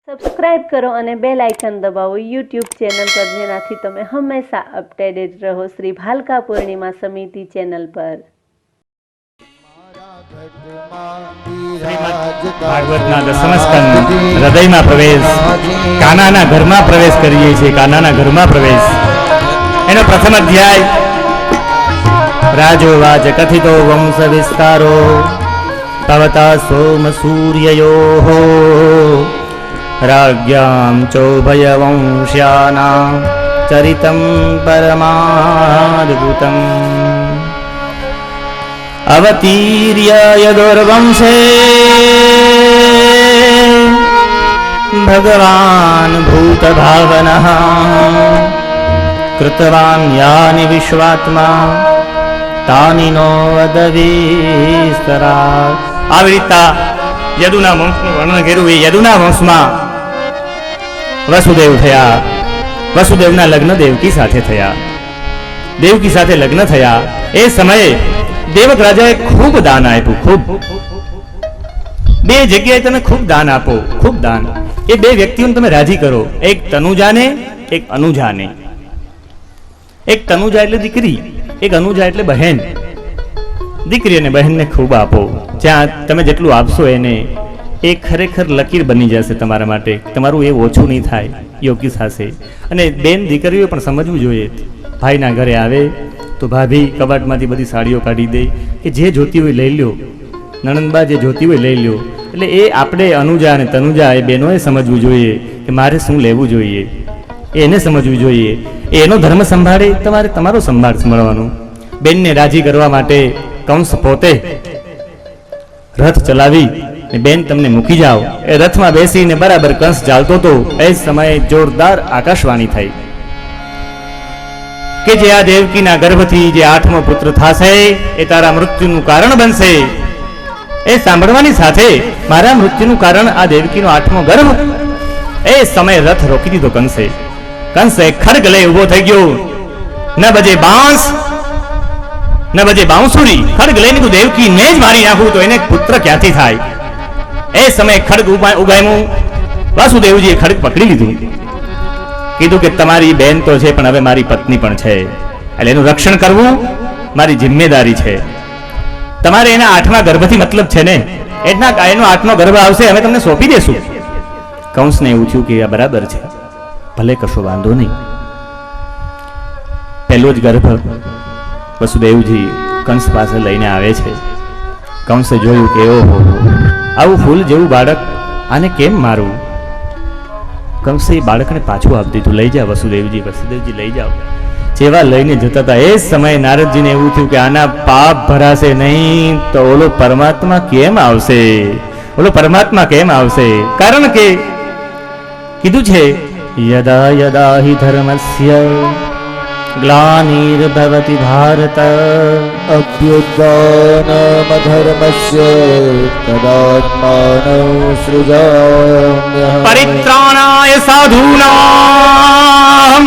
Subscribe કરો અને bell icon દબાવો યુટ્યુબ ચેનલ પર, જેનાથી તમે હંમેશા અપડેટેડ રહો શ્રી ભાલકા પૂર્ણિમા સમિતિ ચેનલ પર. ભાગવતના દસમ સ્કંદ હૃદયમાં પ્રવેશ, કાનાના ઘરમાં પ્રવેશ કરીએ છીએ. કાનાના ઘરમાં પ્રવેશ એનો પ્રથમ અધ્યાય. રાજોવાચ કથિતો વંશ વિસ્તારો ભવતા સોમ સૂર્યયોઃ રાજ્યામ ચોભય વંશ્યાનાં ચરિતં પરમાદ્ભુતમ અવતીર્ય યદુર્વંશે ભગવાન ભૂતભાવનઃ કૃતવાન યાનિ વિશ્વાત્મા તાનિ નો વદવિસ્તરા. આવી રીતના યદુના વંશનું વર્ણન કર્યું. એ યદુના વંશમાં વસુદેવ થયા. વસુદેવના લગ્ન દેવકી સાથે થયા. દેવકી સાથે લગ્ન થયા એ સમયે દેવક રાજાએ ખૂબ દાન આપ્યું. ખૂબ બે જગ્યાએ તમે ખૂબ દાન આપો. ખૂબ દાન. એ બે વ્યક્તિઓને તમે રાજી કરો. એક તનુજાને, એક અનુજાને. એક તનુજા એટલે દીકરી, એક અનુજા એટલે બહેન. દીકરી અને બહેનને ખૂબ આપો. જ્યાં તમે જેટલું આપશો એને એ ખરેખર લકીર બની જશે તમારા માટે. તમારું એ ઓછું નહીં થાય, યોગ્ય થશે. અને બેન દીકરીઓ પણ સમજવું જોઈએ. ભાઈના ઘરે આવે તો ભાભી કબાટમાંથી બધી સાડીઓ કાઢી દે કે જે જોતી હોય લઈ લ્યો, નણંદબા જે જોતી હોય લઈ લ્યો. એટલે એ આપણે અનુજા અને તનુજા એ બહેનોએ સમજવું જોઈએ કે મારે શું લેવું જોઈએ. એને સમજવું જોઈએ. એનો ધર્મ સંભાળે, તમારે તમારો સંભાળવાનું. બેનને રાજી કરવા માટે કંસ પોતે રથ ચલાવી બેન તમને મૂકી જાઓ. એ રથમાં બેસીને બરાબર કંસ ચાલતો હતો. એ સમયે જોરદાર આકાશવાણી થઈ કે જે આ દેવકીના ગર્ભથી જે 8મો પુત્ર થશે એ તારા મૃત્યુનું કારણ બનશે. એ સાંભળવાની સાથે મારા મૃત્યુનું કારણ આ દેવકીનો 8મો ગર્ભ. એ સમયે રથ રોકી દીધો કંસે. કંસે ખડગ લઈ ઉભો થઈ ગયો. ન બજે બાંસ ન બજે બાંસુરી. ખડગ લઈને તું દેવકીને જ મારી નાખું તો એને પુત્ર ક્યાંથી થાય. એ સમયે ખડગ ઉગામ્યું. વાસુદેવજીએ ખડગ પકડી લીધું. કીધું કે તમારી બેન તો છે પણ હવે મારી પત્ની પણ છે, એટલે એનું રક્ષણ કરવું મારી જિમ્મેદારી છે. તમારે એના 8મા ગર્ભથી મતલબ છે ને, એનો 8મો ગર્ભ આવશે અમે તમને સોંપી દેશું. કંસને એવું થયું કે આ બરાબર છે, ભલે કશો વાંધો નહીં. પહેલો જ ગર્ભ વસુદેવજી કંસ પાસે લઈને આવે છે. કંસે જોયું કે ઓહો, આવું ફૂલ જેવું બાળક, આને કેમ મારું. કંસે એ બાળકને પાછું આપી દીધું. લઈ જાઓ વસુદેવજી લઈ જાઓ. જેવા લઈને જતા હતા એ સમયે નારદજીને એવું થયું કે આના પાપ ભરાશે નહીં તો ઓલો પરમાત્મા કેમ આવશે. કારણ કે કીધું છે યદા યદા હિ ધર્મસ્ય ગ્લાનિર્ભવતિ ભારત અભ્યુત્થાનમધર્મસ્ય તદાત્માનં સૃજામ્યહં પરિત્રાણાય સાધૂનાં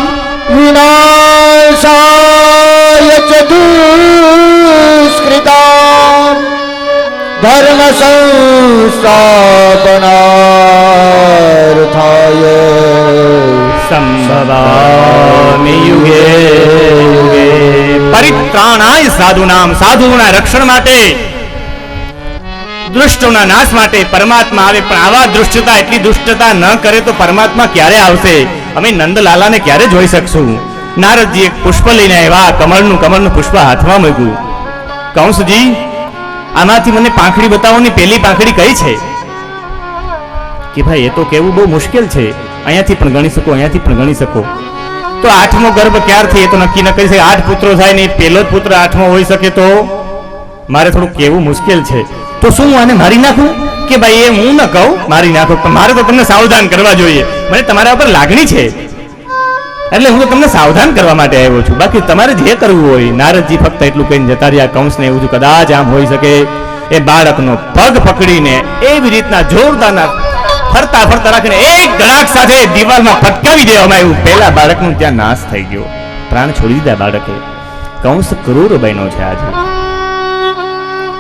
વિનાશાય ચ દુષ્કૃતાં ધર્મ સંસ્થાપનાર્થાય સંભવામિ યુગે યુગે. પરિત્રાણાય સાધુનામ. સાધુઓના રક્ષણ માટે, દુષ્ટોના નાશ માટે પરમાત્મા આવે. પણ આવા દુષ્ટતા, એટલી દુષ્ટતા ન કરે તો પરમાત્મા ક્યારે આવશે? અમે નંદલાલાને ક્યારે જોઈ શકશું? નારદજી એક પુષ્પ લઈને આવ્યા. કમળનું પુષ્પ હાથમાં મૂક્યું. કંસજી, આમાંથી મને પાંખડી બતાવો ને પેલી પાંખડી કઈ છે? કે ભાઈ એ તો કેવું બહુ મુશ્કેલ છે. અહીંયાથી પણ ગણી શકો, અહીંયાથી પણ ગણી શકો. તો 8મો ગર્ભ ક્યારથી એ તો નક્કી ન કરી શકે. 8 પુત્રો થાય ને પેલો જ પુત્ર 8મો હોઈ શકે તો મારે થોડું કેવું મુશ્કેલ છે. તો શું હું આને મારી નાખું? કે ભાઈ એ હું ન કહું મારી નાખો, પણ મારે તો તમને સાવધાન કરવા જોઈએ. મને તમારા ઉપર લાગણી છે એટલે હું તો તમને સાવધાન કરવા માટે આવ્યો છું. બાકી તમારે જે કરવું હોય. નારદજી ફક્ત એટલું કહીને જતા રહ્યા. કંસને એવું થયું કદાચ આમ હોઈ શકે. એ બાળકનો પગ પકડીને એવી રીતના જોરદારના ફરતા રાખીને એક ધડાક સાથે દિવાલમાં ફટકાવી દેવામાં આવ્યું. પેલા બાળકનું ત્યાં નાશ થઈ ગયો. પ્રાણ છોડી દીધા બાળકે. કંસ ક્રૂર બન્યો છે આજે.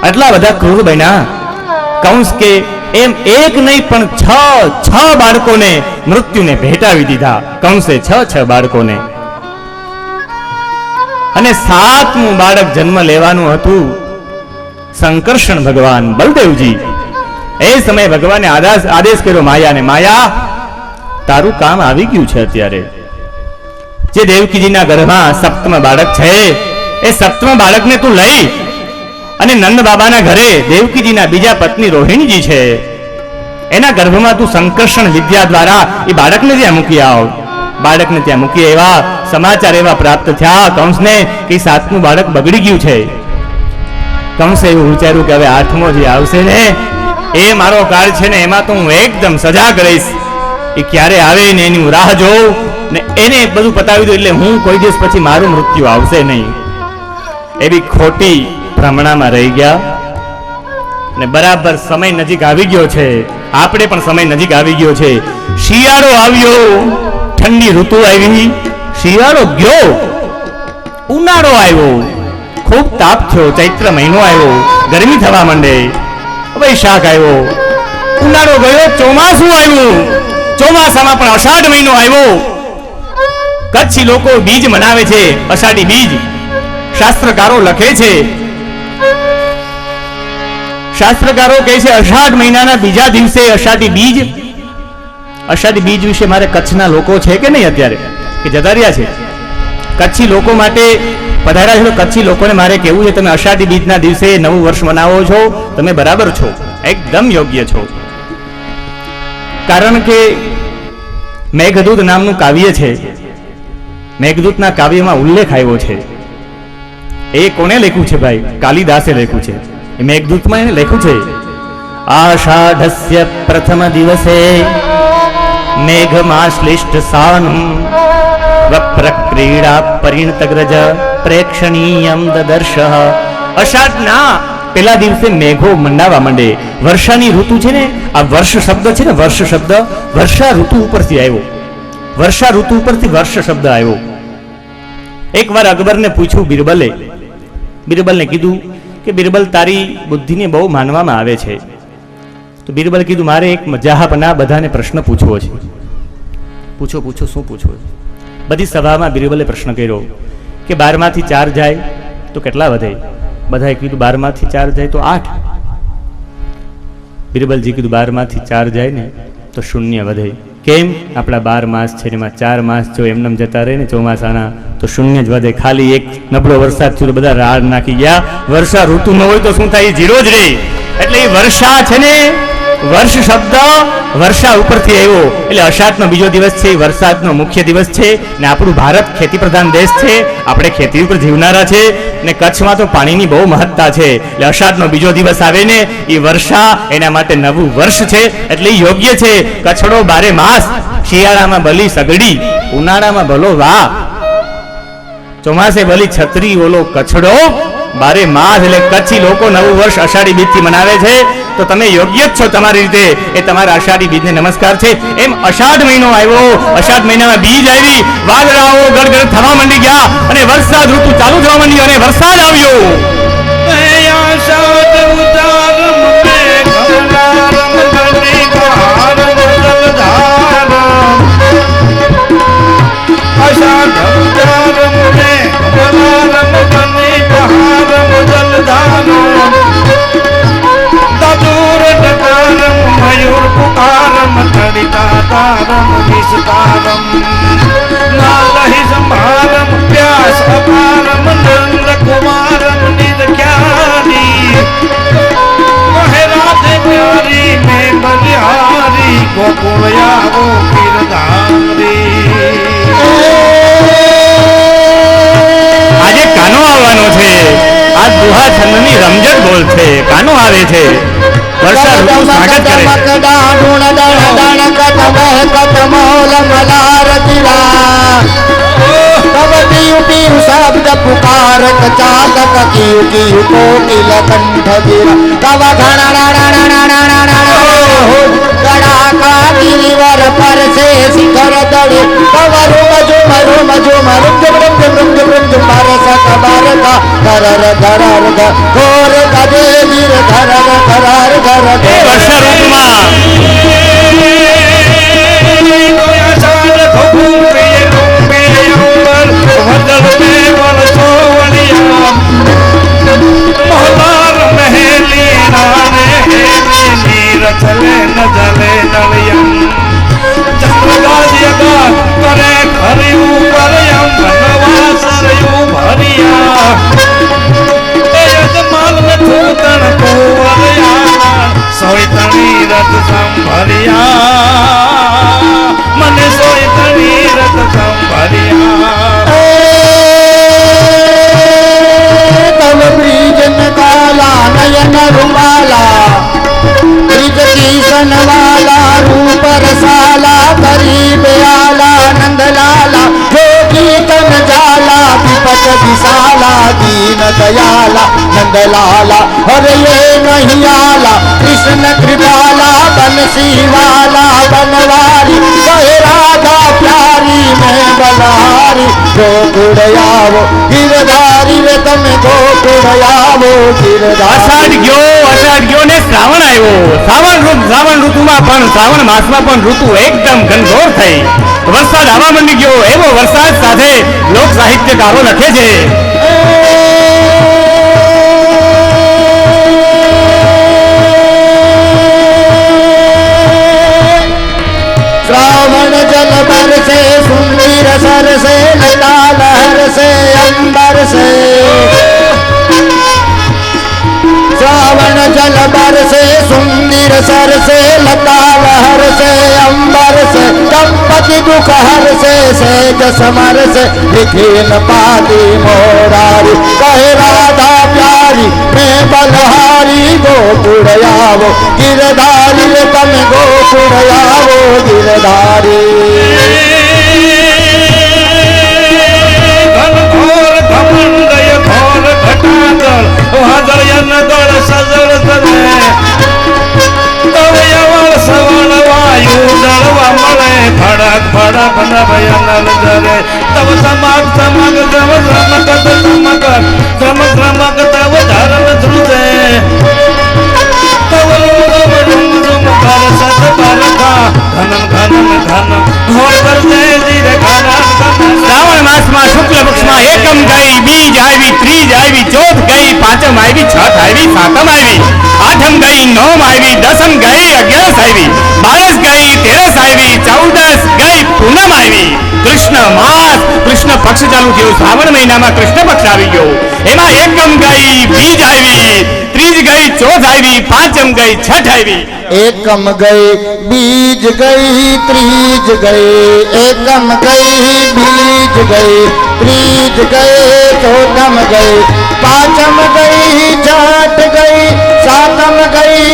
આટલા બધા ક્રૂર બન્યા. કંસ કે એમ એક નહીં પણ છ બાળકોને મૃત્યુને ભેટાવી દીધા. કંસે છ બાળકોને, અને 7મું બાળક જન્મ લેવાનું હતું. સંકર્ષણ ભગવાન બલદેવજી, એ સમયે ભગવાને આદેશ કર્યો માયાને, માયા તારું કામ આવી ગયું છે. અત્યારે જે દેવકીજીના ગર્ભમાં 7મ બાળક છે, એ 7મા બાળકને તું લઈ અને નંદ બાબાના ઘરે દેવકીજીના બીજા પત્ની રોહિણીજી છે, એના ગર્ભમાં તું સંકર્ષણ વિદ્યા દ્વારા એ બાળકને ત્યાં મૂકી આવ. બાળકને ત્યાં મૂકી એવા સમાચાર એવા પ્રાપ્ત થયા કંસને કે 7મું બાળક બગડી ગયું છે. કંસે એવું વિચાર્યું કે હવે 8મો જે આવશે ને એ મારો કાળ છે ને, એમાં તો હું એકદમ સજા કરીશ. એ ક્યારે આવે ને એની હું રાહ જોઉં ને એને બધું પતાવી દઉં, એટલે હું કોઈ દિવસ પછી મારું મૃત્યુ આવશે નહીં. એવી ખોટી ભ્રમણામાં રહી ગયા. ને બરાબર સમય નજીક આવી ગયો છે, આપણે પણ સમય નજીક આવી ગયો છે. શિયાળો આવ્યો, ઠંડી ઋતુ આવી, શિયાળો ગયો, ઉનાળો આવ્યો, ખૂબ તાપ થયો, ચૈત્ર મહિનો આવ્યો, ગરમી થવા માંડે, વૈશાખ આવ્યો, ઉનાળો ગયો, ચોમાસું આવ્યું, ચોમાસામાં પણ અષાઢ મહિનો આવ્યો. કચ્છી લોકો બીજ મનાવે છે, અષાઢી બીજ. શાસ્ત્રકારો લખે છે, શાસ્ત્રકારો કહે છે અષાઢ મહિનાના બીજા દિવસે અષાઢી બીજ. અષાઢી બીજ વિશે મારે કચ્છના લોકો છે કે નહીં અત્યારે, કે જતા રહ્યા છે? કચ્છી લોકો માટે પધાર્યા છો. કચ્છી લોકોને મારે કહેવું છે, તમે અષાઢી બીજના દિવસે નવું વર્ષ મનાવો છો, તમે બરાબર છો, એકદમ યોગ્ય છો. કારણ કે મેઘદૂત નામનું કાવ્ય છે, મેઘદૂતના કાવ્યમાં ઉલ્લેખ આવ્યો છે. એ કોને લખ્યું છે ભાઈ? કાલિદાસે લખ્યું છે. એ મેઘદૂતમાં એને લખ્યું છે, આષાઢસ્ય પ્રથમ દિવસે મેઘમાશ્લિષ્ટ સાનમ વપ્રક્રીડા પરિણતગ્રજ પ્રેક્ષણીયમ દદર્શ. અષાઢના પેલા દિવસે મેઘો મંડાવા માંડે. વર્ષાની ઋતુ છે ને, આ વર્ષ શબ્દ છે ને, વર્ષ શબ્દ વર્ષા ઋતુ ઉપરથી આવ્યો. વર્ષા ઋતુ ઉપરથી વર્ષ શબ્દ આવ્યો. એકવાર અકબરને પૂછ્યું બિરબલને કીધું કે બિરબલ, તારી બુદ્ધિને બહુ માનવામાં આવે છે. તો બિરબલ કીધું, મારે એક મજાહપના બધાને પ્રશ્ન પૂછવો છે. પૂછો શું પૂછો? બધી સભામાં બિરબલે પ્રશ્ન કર્યો કે 12માંથી 4 જાય તો કેટલા વધે? બધાએ કીધું 12માંથી 4 જાય તો 8. બિરબલજી કીધું 12માંથી 4 જાય ને તો 0 વધે. કેમ? આપણા 12 માસ છે, એમાં 4 માસ જો એમનેમ જતા રહે ને ચોમાસાના તો 0 જ વધે. ખાલી એક નબળો વરસાદ થયો, બધા રાડ નાખી ગયા. વર્ષા ઋતુ ન હોય તો શું થાય? 0 જ રહે. એટલે એ વર્ષા છે ને, વર્ષ શબ્દ વર્ષા ઉપરથી આવ્યો. એટલે અષાઢનો બીજો દિવસ છે, વરસાદનો મુખ્ય દિવસ છે. ને આપણું ભારત ખેતી પ્રધાન દેશ છે, આપણે ખેતી ઉપર જીવનારા છે, ને કચ્છમાં તો પાણીની બહુ મહત્તા છે. એટલે અષાઢનો બીજો દિવસ આવે ને એ વર્ષા, એના માટે નવું વર્ષ છે. એટલે યોગ્ય છે. કચ્છડો 12 માસ, શિયાળામાં ભલી સગડી, ઉનાળામાં ભલો વાહ, ચોમાસે ભલી છત્રી ઓલો કચ્છડો, 12 માસ. એટલે કચ્છી લોકો નવું વર્ષ અષાઢી બીજથી મનાવે છે. તો તમે યોગ્ય જ છો તમારી રીતે. એ તમારા અષાઢી બીજને નમસ્કાર છે. એમ અષાઢ મહિનો આવ્યો, અષાઢ મહિનામાં બીજ આવી, વાદળાઓ ગડગડ થવા માંડી ગયા અને વરસાદ ઋતુ ચાલુ થવા માંડી અને વરસાદ આવ્યો. મયુર પુકારમ તડિતા તારમ વિસ્તારમ નાલહી સંભારમ પ્યાસ અપારમ નંદ કુમારમ નિદખ્યારી કહે રાધે પ્યારી મેં બલિહારી ગોકુળ આવો ગિરધારી. આજે કાનો આવવાનો છે. આ દુહા છંદની રમઝટ બોલ છે. કાનો આવે છે. વર્ષા ઋતુ સ્વાગત કરે છે. શબ્દ પુકારક ચાતક કિયુ કિયુ કોકિલ કંઠ ગિરા તવ ગણાકા ગિરિવર પર સે શિખર દળે તવ રૂમ ઝુમ રૂમ ઝુમ રૂમ ઝુમ રૂમ ઝુમ वृद्ध बारस बारका धरर धरर घोर गदे वीर धरर धरर धर એ વર્ષા ઋતુમાં મને સોય તણી રત સંભર્યા तव ब्रीजन काला नयन रुमाला ब्रिज किशन वाला रूप रसाला गरीब आला नंदलाला जोगी तन जाला विपत विशाला दीन दयाला नंदलाला हरे नहीं आला कृष्ण कृपाला बंसी वाला बनवारी कहे राधा प्यारी में बलहारी गोकुड़यावो गिरधारी रे તમે ગોકુળયાવો અષાઢ ગયો ને શ્રાવણ આવ્યો. શ્રાવણ ઋતુમાં પણ શ્રાવણ માસમાં પણ ઋતુ એકદમ ઘનઘોર થઈ. વરસાદ આવવા માંડી ગયો. એવો વરસાદ સાથે લોક સાહિત્યકારો લખે છે श्रावण जल बरसे सुंदर सरसे लता लहर से अंबर से श्रावण जल बरसे सुंदर सरसे लता लहर से अंबर से दंपति दुख हर से सेज समर से विघ्न पाती मोरारी कहे राधा प्यारी मैं बलहारी गोकुड़यावो गिरधारी रे તમે ગોકુળયાવો गिरधारी ઘનઘોર ઘમંડય ઘોર ઘટાદળ વાદળયન દળ સજળ સજે તવયવળ સવળ વાયુ દળવા મળે ભડક ભડક નભયનલ જરે તવ સમગ સમગ દ્રવ દ્રમકત સમગ દ્રમ દ્રમક તવ ધરમ ધ્રુજે તવ રૂમ રૂમ રૂમ કર સત પરખા ઘનમ ઘનમ ઘનમ ઘોર કરજે ધીરે ઘનમ ઘનમ શ્રાવણ માસમાં શુક્લ પક્ષમાં એકમ ગઈ, બીજ આવી, ત્રીજ આવી, ચોથ ગઈ, પાંચમ આવી, છઠ આવી, સાતમ આવી, આઠમ ગઈ, નવમ આવી, દસમ ગઈ, 11 આવી, 12 ગઈ, 13 આવી, 14 ગઈ, પૂનમ આવી. કૃષ્ણ માસ, કૃષ્ણ પક્ષ ચાલુ થયું. શ્રાવણ મહિનામાં કૃષ્ણ પક્ષ આવી ગયો. એમાં એકમ ગઈ, બીજ આવી, ત્રીજ ગઈ, ચોથ આવી, પાંચમ ગઈ, છઠ આવી. એકમ ગઈ બીજ ગઈ ત્રીજ ગઈ એકમ ગઈ બીજ ગઈ ત્રીજ ગઈ ચોથમ ગઈ પાંચમ ગઈ છઠ ગઈ સાતમ ગઈ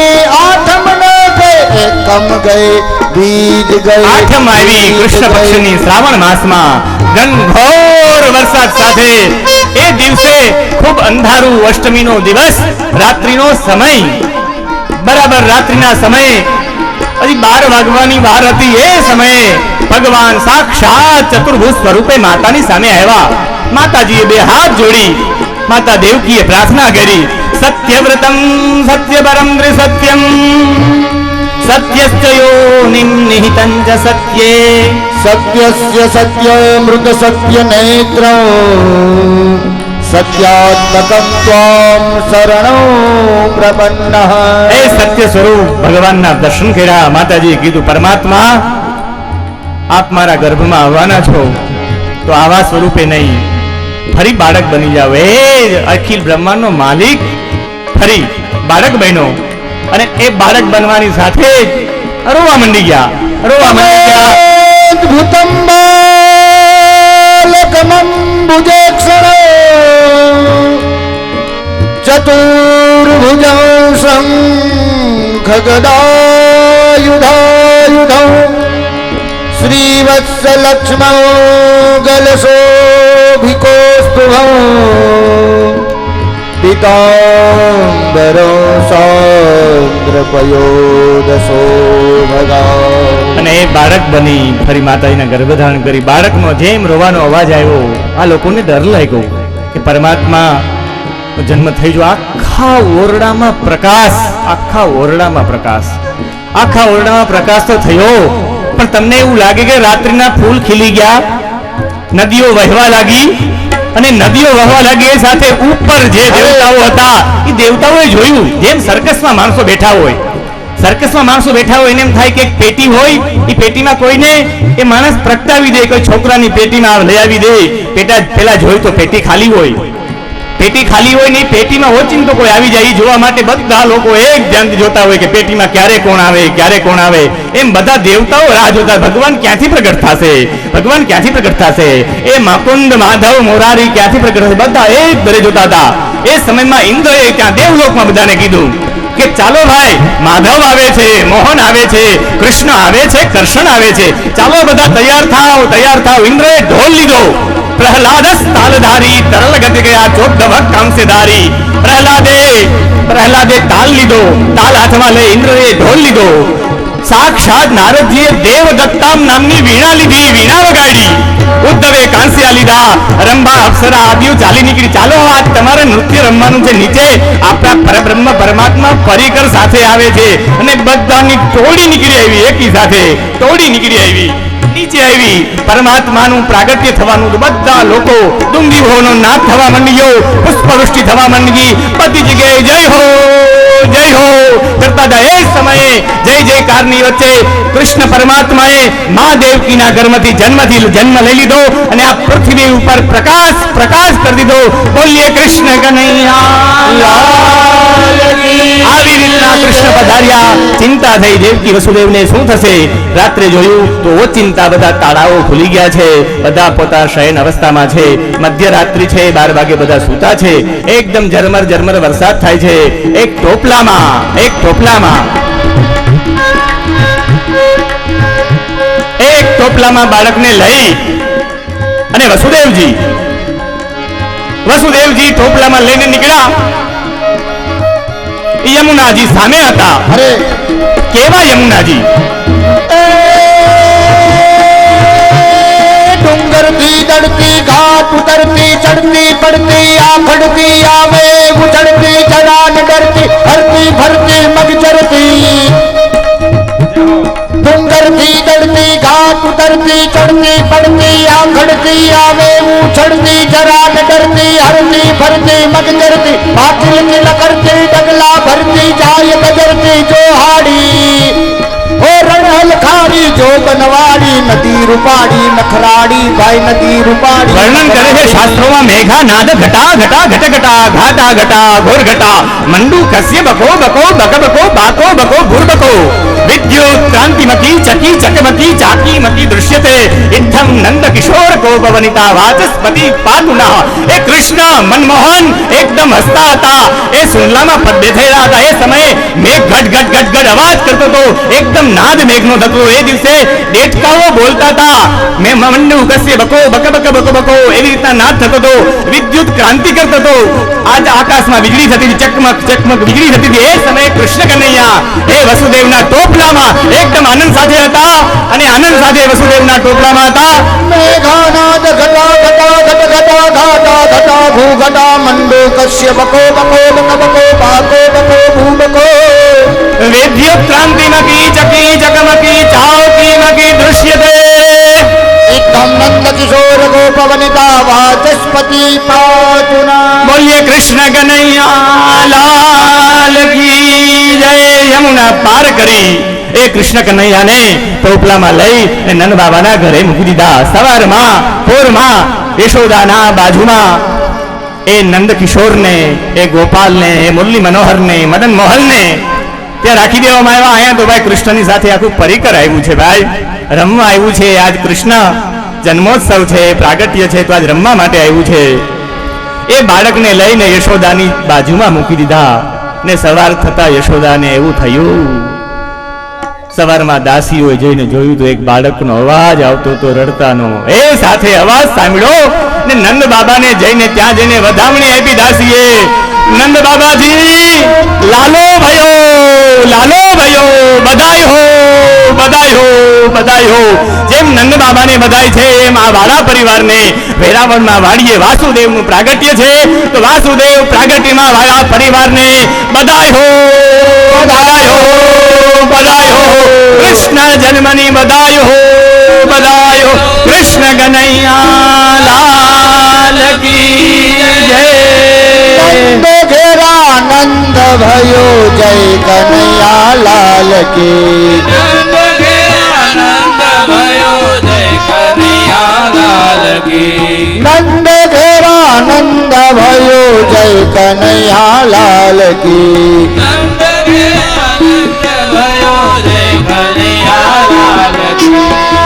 આઠમ ન ગઈ એકમ ગઈ બીજ ગઈ આઠમ આવી કૃષ્ણ પક્ષની શ્રાવણ માસમાં ઘનઘોર વરસાદ સાથે. એ દિવસે ખૂબ અંધારું, અષ્ટમીનો દિવસ, રાત્રિનો સમય, બરાબર રાત્રિના સમયે હજી 12 વાગવાની વાર હતી. એ સમયે ભગવાન સાક્ષાત ચતુર્ભુજ સ્વરૂપે માતાની સામે આવ્યા. માતાજીએ બે હાથ જોડી માતા દેવકીએ પ્રાર્થના કરી, સત્યવ્રતમ સત્યપરમ ત્રિસત્યમ સત્યશ્ચ યોનિમ નિહિતં ચ સત્યે સત્યસ્ય સત્ય મૃત સત્ય નેત્ર સત્યાત્મકં ત્વામ શરણો પ્રપન્નઃ. એ સત્ય સ્વરૂપ ભગવાનના દર્શન કર્યા. માતાજીએ કીધું, પરમાત્મા આપ મારા ગર્ભમાં આવવાના છો તો આવા સ્વરૂપે નહીં, ફરી બાળક બની જાવ. એ અખિલ બ્રહ્માંડનો માલિક ફરી બાળક બન્યો અને એ બાળક બનવાની સાથે જ રોવા મંડી ગયા. અદ્ભુતમ બાલકમં ભુજેક્ષણ ચતુર્ભુજં શંખ ગદાયુધાયુધૌ શ્રીવત્સલક્ષ્મૌ ગલશોભિકોસ્તુભૌ પીતાંબરો સાંદ્રપયોદશો ભગા. અને બાળક બની ફરી માતાજીના ગર્ભધારણ કરી બાળકનો જેમ રોવાનો અવાજ આવ્યો આ લોકોને ડર લાગ્યો કે પરમાત્મા જન્મ થઈ જો આખા ઓરડામાં પ્રકાશ તો થયો પણ તમને એવું લાગે કે રાત્રિના ફૂલ ખીલી ગયા નદીઓ વહેવા લાગી અને નદીઓ વહેવા લાગી એ સાથે ઉપર જે દેવતાઓ હતા એ દેવતાઓએ જોયું જેમ સર્કસમાં માણસો બેઠા હોય એને એમ થાય કે એક પેટી હોય એ પેટીમાં કોઈને એ માણસ પ્રગટાવી દે કોઈ છોકરાની પેટીમાં લઈ આવી દે પેલા જોયું તો પેટી ખાલી હોય ને પેટીમાં ઓચિંતો કોઈ આવી જાય જોવા માટે બધા લોકો એક ધ્યાનથી જોતા હોય કે પેટીમાં ક્યારે કોણ આવે એમ બધા દેવતાઓ રાહ જોતા ભગવાન ક્યાંથી પ્રગટ થશે એ મુકુંદ માધવ મોરારી ક્યાંથી પ્રગટ થશે બધા એક દરે જોતા હતા એ સમયમાં ઇન્દ્રએ ત્યાં દેવલોકમાં બધાને કીધું કે ચાલો ભાઈ માધવ આવે છે મોહન આવે છે કૃષ્ણ આવે છે કર્ષણ આવે છે ચાલો બધા તૈયાર થાવ ઇન્દ્રએ ઢોલ લીધો પ્રહલાદસ તાલધારી તરલ ગતિ ગયા ચોદ્ધવક કાંસેધારી પ્રહલાદે તાલ લીધો તાલ હાથમાં લઈ ઇન્દ્રએ ઢોલ લીધો સાક્ષાત નારદજીએ દેવદત્તામ નામની વીણા લીધી વીણા વગાડી ઉદ્ધવે કાંસ્યા લીધા રંભા અપ્સરા આદિઓ ચાલી નીકળી ચાલો આજ તમારે નૃત્ય રમવાનું છે નીચે આપણા પરબ્રહ્મ પરમાત્મા પરિકર સાથે આવે છે અને બધાની ટોળી નીકળી આવી એકી સાથે નીચે આવી પરમાત્માનું પ્રાગટ્ય થવાનું તો બધા લોકો ડુંગી હોનો નાદ થવા માંડ્યો પુષ્પવૃષ્ટિ થવા માંડી બધી જગ્યાએ જય હો કરતા હતા એ સમયે જય જયકારની વચ્ચે કૃષ્ણ પરમાત્માએ મા દેવકીના ગર્ભથી જન્મ લઈ લીધો અને આ પૃથ્વી ઉપર પ્રકાશ કરી દીધો બોલીએ કૃષ્ણ કનૈયા આવી રીતના કૃષ્ણ પધાર્યા ચિંતા થઈ દેવકી વસુદેવને શું થશે રાત્રે જોયું તો ચિંતા બધા તાળાઓ ખુલી ગયા છે બધા પોતા શયન અવસ્થામાં છે મધ્યરાત્રિ છે 12 વાગે બધા સૂતા છે એકદમ ઝરમર વરસાદ થાય છે એક ટોપલામાં બાળકને લઈ અને વસુદેવજી ટોપલામાં લઈને નીકળ્યા યમુનાજી સામે હતા અરે કેવા યમુનાજી ડુંગરથી દડતી ઘાટ ઉતરતી ચડતી પડતી આખડતી આવે ઉછળતી જરા ન ડરતી હરતી ભરતી મગ ચરતી ડુંગરથી દડતી ઘાટ ઉતરતી ચડતી પડતી આખડતી આવે ઉછળતી જરા ન ડરતી હરતી ભરતી મગ ચરતી પાછળ કિલ કરતી ડગલા ભરતી જાય ગજરતી જો હાડી ઓ રણહલ ખાડી જો બનવાડી નદી રૂપાડી નખરાડી ભાઈ નદી રૂપાડી વર્ણન કરે છે શાસ્ત્રોમાં મેઘા નાદ ઘટા ઘાટા ઘટા ઘોર ઘટા મંડુ કસ્ય બકો બાકો બકો ભૂર્બકો વિદ્યુત ક્રાંતિમતી ચકી ચકમતી ચાકીમતી દૃશ્યતે ઇત્થમ નંદ કિશોર કોપવનિતા વાચસ્પતિ પાતુના એ કૃષ્ણ મનમોહન એકદમ હસતા હતા એ સુરલામાં પદ્ય થયેલા હતા એ સમયે મેઘ ઘટ અવાજ કરતો હતો એકદમ નાદ મેઘનો થતો એ દિવસે દેડકાઓ બોલતા હતા મે મંડુ કસ્ય બકો બકો એવી રીતના નાદ થતો હતો વિદ્યુત ક્રાંતિ કરતો હતો આજ આકાશમાં વીજળી થતી હતી ચકમક વીજળી થતી હતી એ સમયે કૃષ્ણ કનૈયા એ વસુદેવના ટોપલામાં એકદમ આનંદ સાથે હતા અને આનંદ સાથે વસુદેવના ટોપલામાં હતા મેઘાનાદ ઘટા ઘટા ભૂ ઘટા મંડો કશ્ય બકો બાકો ભૂબકો વિદ્યુત ક્રાંતિમકી ચકી ચકમકી ચાકીમકી દૃશ્યતે એકદમ નંદ કિશોર ગોપવનિતા વાચસ્પતિ પાતુના બોલીએ કૃષ્ણ કનૈયા લાલ કી જય યમુના પાર કરી એ કૃષ્ણ કનૈયાને ટોપલામાં લઈ અને નંદ બાબાના ઘરે મૂકી દીધા સવારમાં પોરમાં યશોદાના બાજુમાં એ નંદ કિશોરને એ ગોપાલને એ મુરલી મનોહરને મદન મોહનને ત્યાં રાખી દેવામાં આવ્યા અહીંયા તો ભાઈ કૃષ્ણની સાથે આખું પરિકર આવ્યું છે ભાઈ રમવા આવ્યું છે આજ કૃષ્ણ જન્મોત્સવ છે પ્રાગટ્ય છે તો આજ રમવા માટે આવ્યું છે એ બાળકને લઈને યશોદાની બાજુમાં મૂકી દીધા ને સવાર થતા યશોદાને એવું થયું સવારમાં દાસીઓએ જઈને જોયું તો એક બાળકનો અવાજ આવતો તો રડતાનો એ સાથે અવાજ સાંભળ્યો ને નંદ બાબાને ત્યાં જઈને વધામણી આપી દાસીએ નંદ બાબાજી લાલો ભયો બધાય બધાય હો જેમ નંદ બાબાને બધાય છે એમ આ વાડા પરિવારને વેરાવળના વાડીએ વાસુદેવનું પ્રાગટ્ય છે તો વાસુદેવ પ્રાગટ્યમાં વાડા પરિવારને બધાય હો કૃષ્ણ જન્મની બધાય હો કૃષ્ણ કનૈયા લાલ કી જય નંદ ઘેરા નંદ ભયો જય કનૈયા લાલ કી નંદ ઘેરા નંદ ભયો જય કનૈયા લાલ કી નંદ ઘેરા નંદ ભયો જય કનૈયા લાલ કી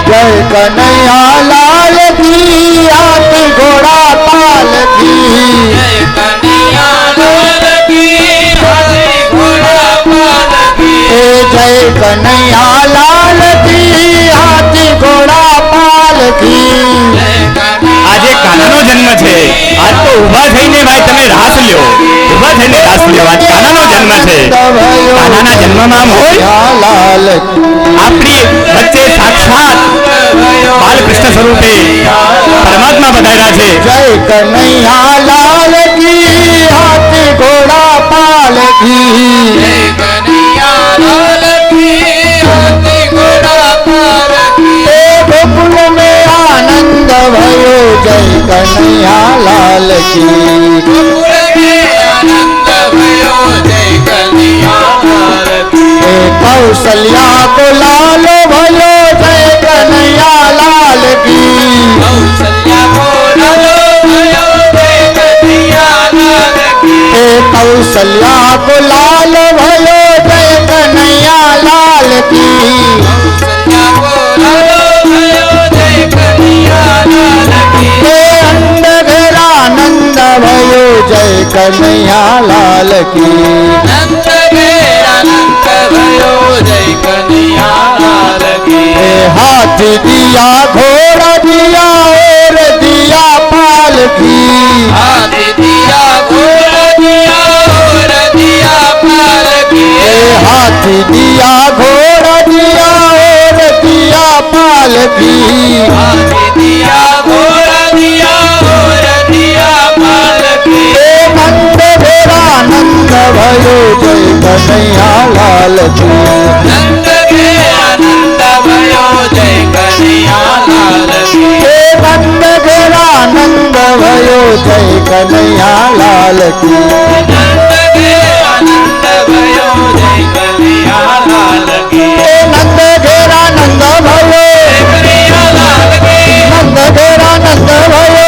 જય કનૈયા લાલ કી હાથી ઘોડા પાલ કી જય કનૈયા લાલ કી હાથી ઘોડા પાલ કી જય કનૈયા લાલ કી હાથી ઘોડા પાલ કી આજે કાનાનો જન્મ છે આજ તો ઊભા થઈને ભાઈ તમે રાસ લ્યો ઊભા થઈને રાસ લ્યો આજ કાનાનો જન્મ છે કાનાના જન્મમાં આમ હોય લાલ આપણી વચ્ચે સાક્ષાત બાલકૃષ્ણ સ્વરૂપે પરમાત્મા બધાયરા છે જય કનૈયા લાલ કી હાથી ઘોડા પાલ કી જય કનૈયા લાલ કી હાથી ઘોડા પાલ કી ગોકુલ में आनंद भयो जय कन्हैया लाल की गोकुल में आनंद भयो जय कन्हैया लाल की कौशल्या को लाल भयो जय कन्हैया लाल की कौशल्या को लाल भयो जय कन्हैया लाल की कौशल्या को लाल भयो जय कन्हैया लाल की कौशल्या को लाल नंद भयो जय कन्हैया लाल की नंद घेरा नंद भयो जय कन्हैया लाल की हाथी दिया घोड़ा दिया और दिया पाल की हाथी दिया घोड़ा दिया और दिया पाल की हाथी दिया घोड़ा दिया और दिया पाल की हाथी दिया घोड़ा दिया और दिया पाल की नंद घेरा नंद भयो जय कन्हैया लाल की नंद घेरा नंद भयो जय कन्हैया लाल की नंद घेरा नंद भयो जय कन्हैया लाल की नंद घेरा नंद भयो जय कन्हैया लाल की नंद घेरा नंद भयो कन्हैया लाल की नंद घेरा नंद भयो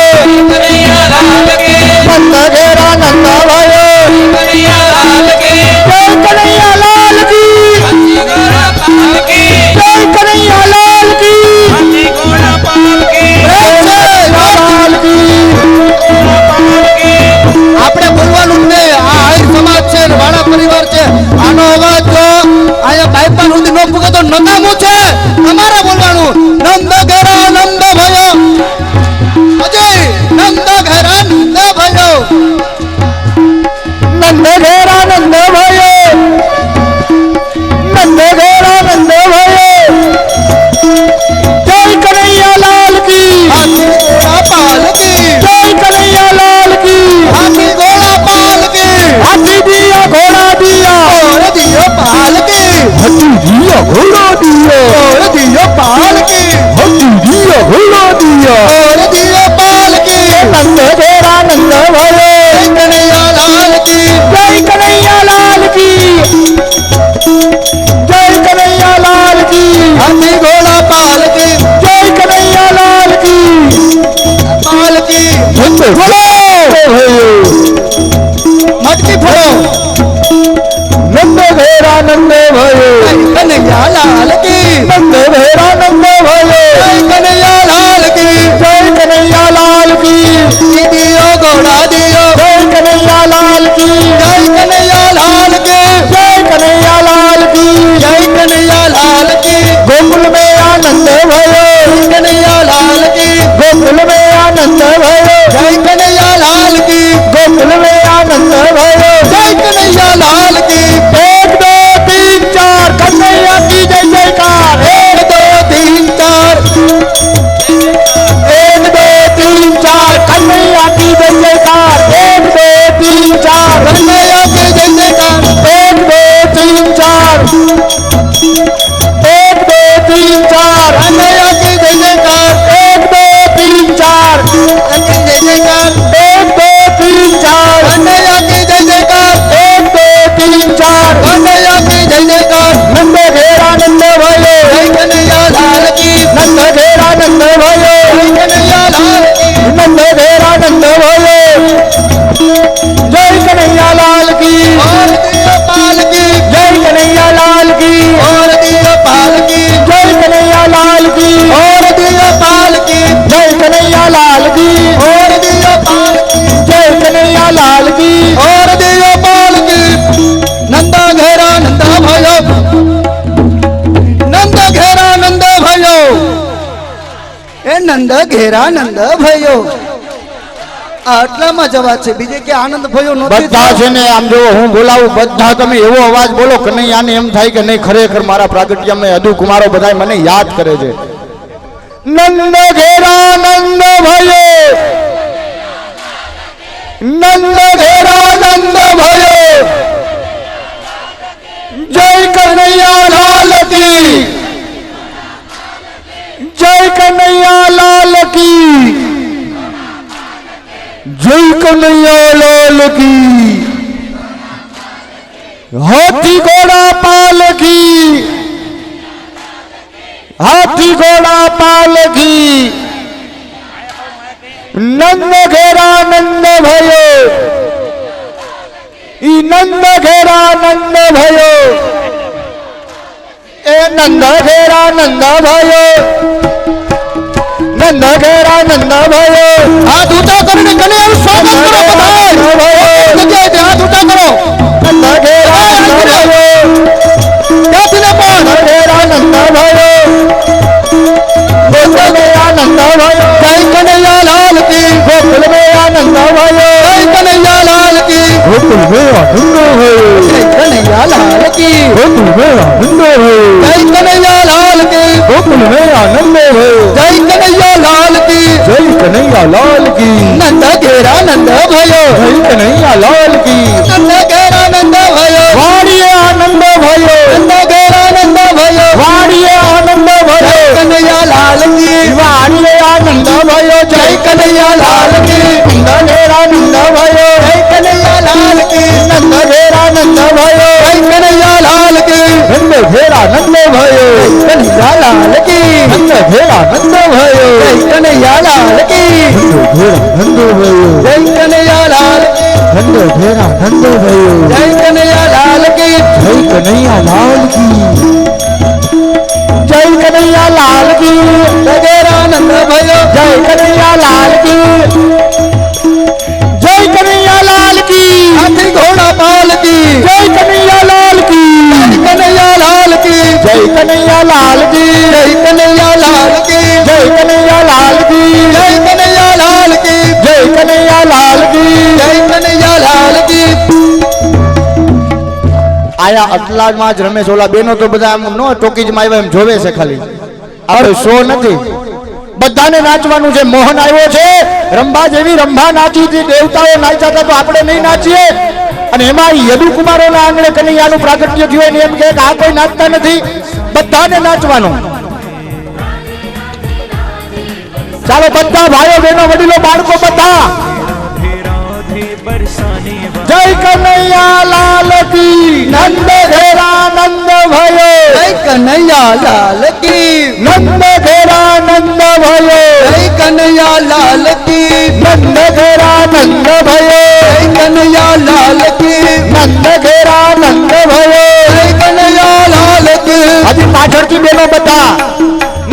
कन्हैया लाल की नंद घेरा नंद भयो कन्हैया लाल की जय कन्हैया लाल की हाथी घोड़ा पाल की जय कन्हैया लाल की हाथी घोड़ा पाल की जय लाल की આપણે બોલવાનું જ નહીં આ આહિર સમાજ છે વાડા પરિવાર છે આનો અવાજ જો આયા બાયપાસ સુધી ન પૂગે તો નકામું છે તમારે બોલવાનું નંદ ઘેરા નંદ ભયો અજય નંદ ઘેરા નંદ ભયો નંદ ઘેરા નંદ ભયો નંદ ઘેરા નંદ ભયો જય કનૈયા લાલ કી હાથી ઘોડા પાલ કી જય કનૈયા લાલ કી હાથી ઘોડા પાલ કી હાથી દિયા ઘોડા દિયા और दिया पाल की हाथी दिया घोड़ा दिया और दिया पाल की हाथी दिया घोड़ा दिया और दिया पाल की नंद घेरा नंद भयो कन्हैया लाल की जय कन्हैया लाल की जय कन्हैया लाल की हाथी घोड़ा पाल की जय कन्हैया लाल की पाल की बोलो मटकी फोड़ो नंद घेरा नंद भयो कन्हैया लाल की नंद घेरा नंद भयो कन्हैया लाल की जय कन्हैया लाल की दियो घोड़ा दियो जय कन्हैया लाल की जय कन्हैया लाल की जय कन्हैया लाल की जय कन्हैया लाल की गोकुल में लाल की और दियो पाल की जय कन्हैया लाल की और दियो पाल की नंदा घेरा नंदा भयो नंदा घेरा नंदा भयो ए नंदा घेरा नंदा भयो આટલામાં જવાબ છે બીજે કે આનંદ ભયો નહોતી બધા છે ને આમ જો હું બોલાવું બધા તમે એવો અવાજ બોલો કે નહીં આને એમ થાય કે નહીં ખરેખર મારા પ્રાગટ્યમાં અદુ કુમારો બધા મને યાદ કરે છે નંદ ઘેરા નંદ ભયો નંદ ઘેરા નંદ ભયો જય કનૈયા લાલ કી જય કનૈયા લાલ કી जय कन्हैया लाल की हाथी घोड़ा पाल की हाथी घोड़ा पाल की नंद घेरा नंद भयो ई नंद घेरा नंद भयो ए नंद घेरा नंद भयो नंद घेरा नंद भयो हाथ ऊंचा करने कन्हैया स्वागत करो बधाई जगह पे हाथ ऊंचा करो नंद घेरा नंद भयो कैसे ने पास नंद घेरा नंद भयो गोकुल में आनंद भयो जय कन्हैया लाल की गोकुल में आनंद भयो जय कन्हैया लाल की गोकुल में आनंद भयो जय कन्हैया लाल की गोकुल में आनंद भयो जय कन्हैया लाल की गोकुल में आनंद भयो जय कन्हैया लाल की जय कन्हैया लाल की नंद घेरा नंद भयो जय कन्हैया लाल की नंद घेरा नंद भयो वाड़िए आनंद भयो नंद घेरा नंद भयो वाड़िए आनंद भयो कन्हैया लाल की वाड़िए आनंद भयो जय कन्हैया लाल की नंद घेरा नंद भयो जय कन्हैया लाल की नंद घेरा नंद भयो जय कन्हैया लाल की नंद घेरा नंद भयो कन्हैया लाल की नंद घेरा नंद भयो जय कन्हैया लाल की नंद भयो जय कन्हैया लाल नंद घेरा नंद भयो जय कन्हैया लाल की जय कन्हैया लाल की जय कन्हैया लाल की घेरा नंद भयो जय कन्हैया लाल की जय कन्हैया लाल की हाथी घोड़ा पाल की जय कन्हैया लाल की जय कन्हैया लाल की जय कन्हैया लाल की जय कन्हैया लाल की जय कन्हैया लाल की जय कन्हैया लाल की जय कन्हैया लाल की जय कन्हैया लाल की आया अटलाज में ज रमेश ओला बेनो तो बधा एम नो टोकीज में आव्या एम जोवे छे खाली આપણે શો નથી બધાને નાચવાનું છે મોહન આવ્યો છે રંભા જેવી રંભા નાચી હતી દેવતાઓ નાચ્યા હતા તો આપણે નહીં નાચીએ અને એમાં યદુ કુમારોના આંગણે કનૈયાનું પ્રાગટ્ય થયું ને એમ કે આ કોઈ નાચતા નથી બધાને નાચવાનું ચાલો બધા ભાઈઓ બહેનો વડીલો બાળકો બધા जय कन्हैया लाल की नंद घेरा नंद भयो जय कन्हैया लाल की नंद घेरा नंद भयो जय कन्हैया लाल की नंद घेरा नंद भयो जय कन्हैया लाल की नंद घेरा नंद भयो जय कन्हैया लाल की अभी पाछड़ की बेनो बता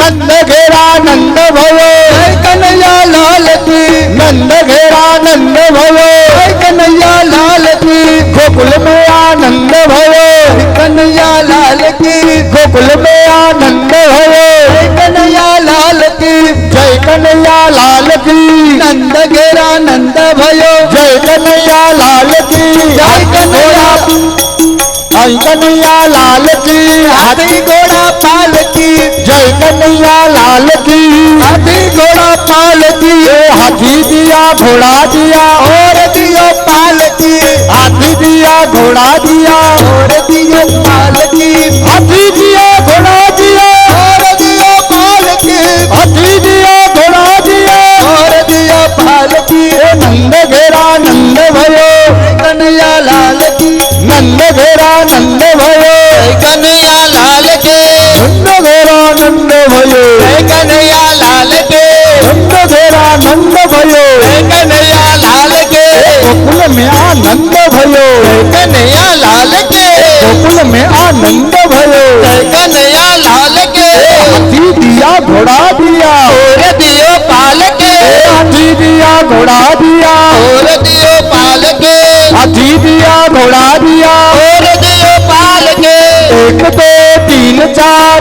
नंद घेरा नंद भयो जय कन्हैया लाल की नंद घेरा नंद भयो जय कन्हैया लाल की गोकुल में आनंद भयो जय कन्हैया लाल की गोकुल में आनंद भयो जय कन्हैया लाल की जय कन्हैया लाल की नंद घेरा नंद भयो जय कन्हैया लाल की जय कन्हैया जय कन्हैया लाल की हाथी घोड़ा पाल की जय कन्हैया लाल की हाथी घोड़ा पाल की हाथी दिया घोड़ा दिया और दियो पाल की हाथी दिया घोड़ा दिया और दियो पाल की हाथी दिया घोड़ा दिया और दियो पाल की हाथी दिया घोड़ा दिया और दियो पाल की नंद घेरा नंद भयो कन्हैया लाल की नंद घेरा नंद भयो कन्हैया लाल के नंद घेरा नंद भयो कन्हैया लाल के नंद घेरा नंद भयो कन्हैया लाल के गोकुल में आनंद भयो कन्हैया लाल के गोकुल में आनंद भयो कन्हैया लाल के हाथी दिया घोड़ा दिया और दियो पाल के हाथी दिया घोड़ा दिया और दियो पाल के, हाथी दिया घोड़ा दिया और दियो पाल के, 1 2 3 4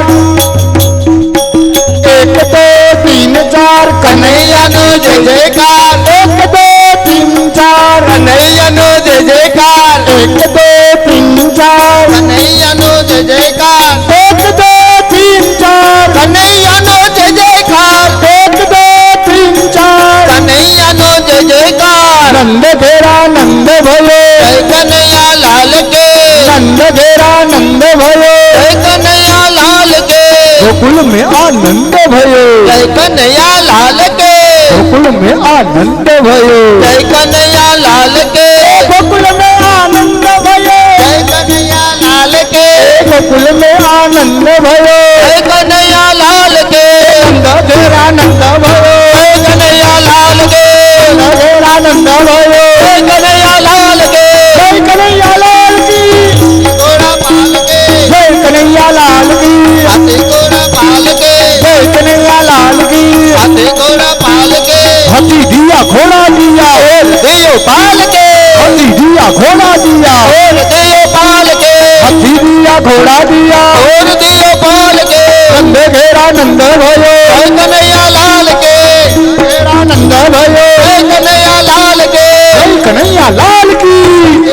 1 2 3 4 कन्हैया नो जय जयकार, 1 2 3 4 कन्हैया नो जय जयकार, 1 2 3 4 कन्हैया नो जय जयकार, 1 2 3 4 कन्हैया नो जय जयकार, 1 2 3 4 कन्हैया नो जय जयकार। नंद घेरा नंद भयो जय कन्हैया लाल के, नंद घेरा नंद भयो जय कन्हैया लाल के, गोकुल में आनंद भयो जय कन्हैया लाल के, गोकुल में आनंद भयो जय कन्हैया लाल के, गोकुल में आनंद भयो जय कन्हैया लाल के, गोकुल में आनंद भयो जय कन्हैया लाल के, नंद घेरा नंद भयो जय कन्हैया लाल के, नंद घेरा नंद भयो जय कन्हैया लाल के, जय कन्हैया लाल की घोड़ा पाल के, जय कन्हैया लाल की हाथी घोड़ा पाल के, जय कन्हैया लाल की हाथी घोड़ा पाल के, हाथी दिया घोड़ा दिया और दियो पाल के, हाथी दिया घोड़ा दिया और दियो पाल के, हाथी दिया घोड़ा दिया और दियो पाल के, नंद घेरा नंद भयो जय कन्हैया लाल के, घेरा नंद भयो जय कन्हैया लाल के, जय कन्हैया लाल की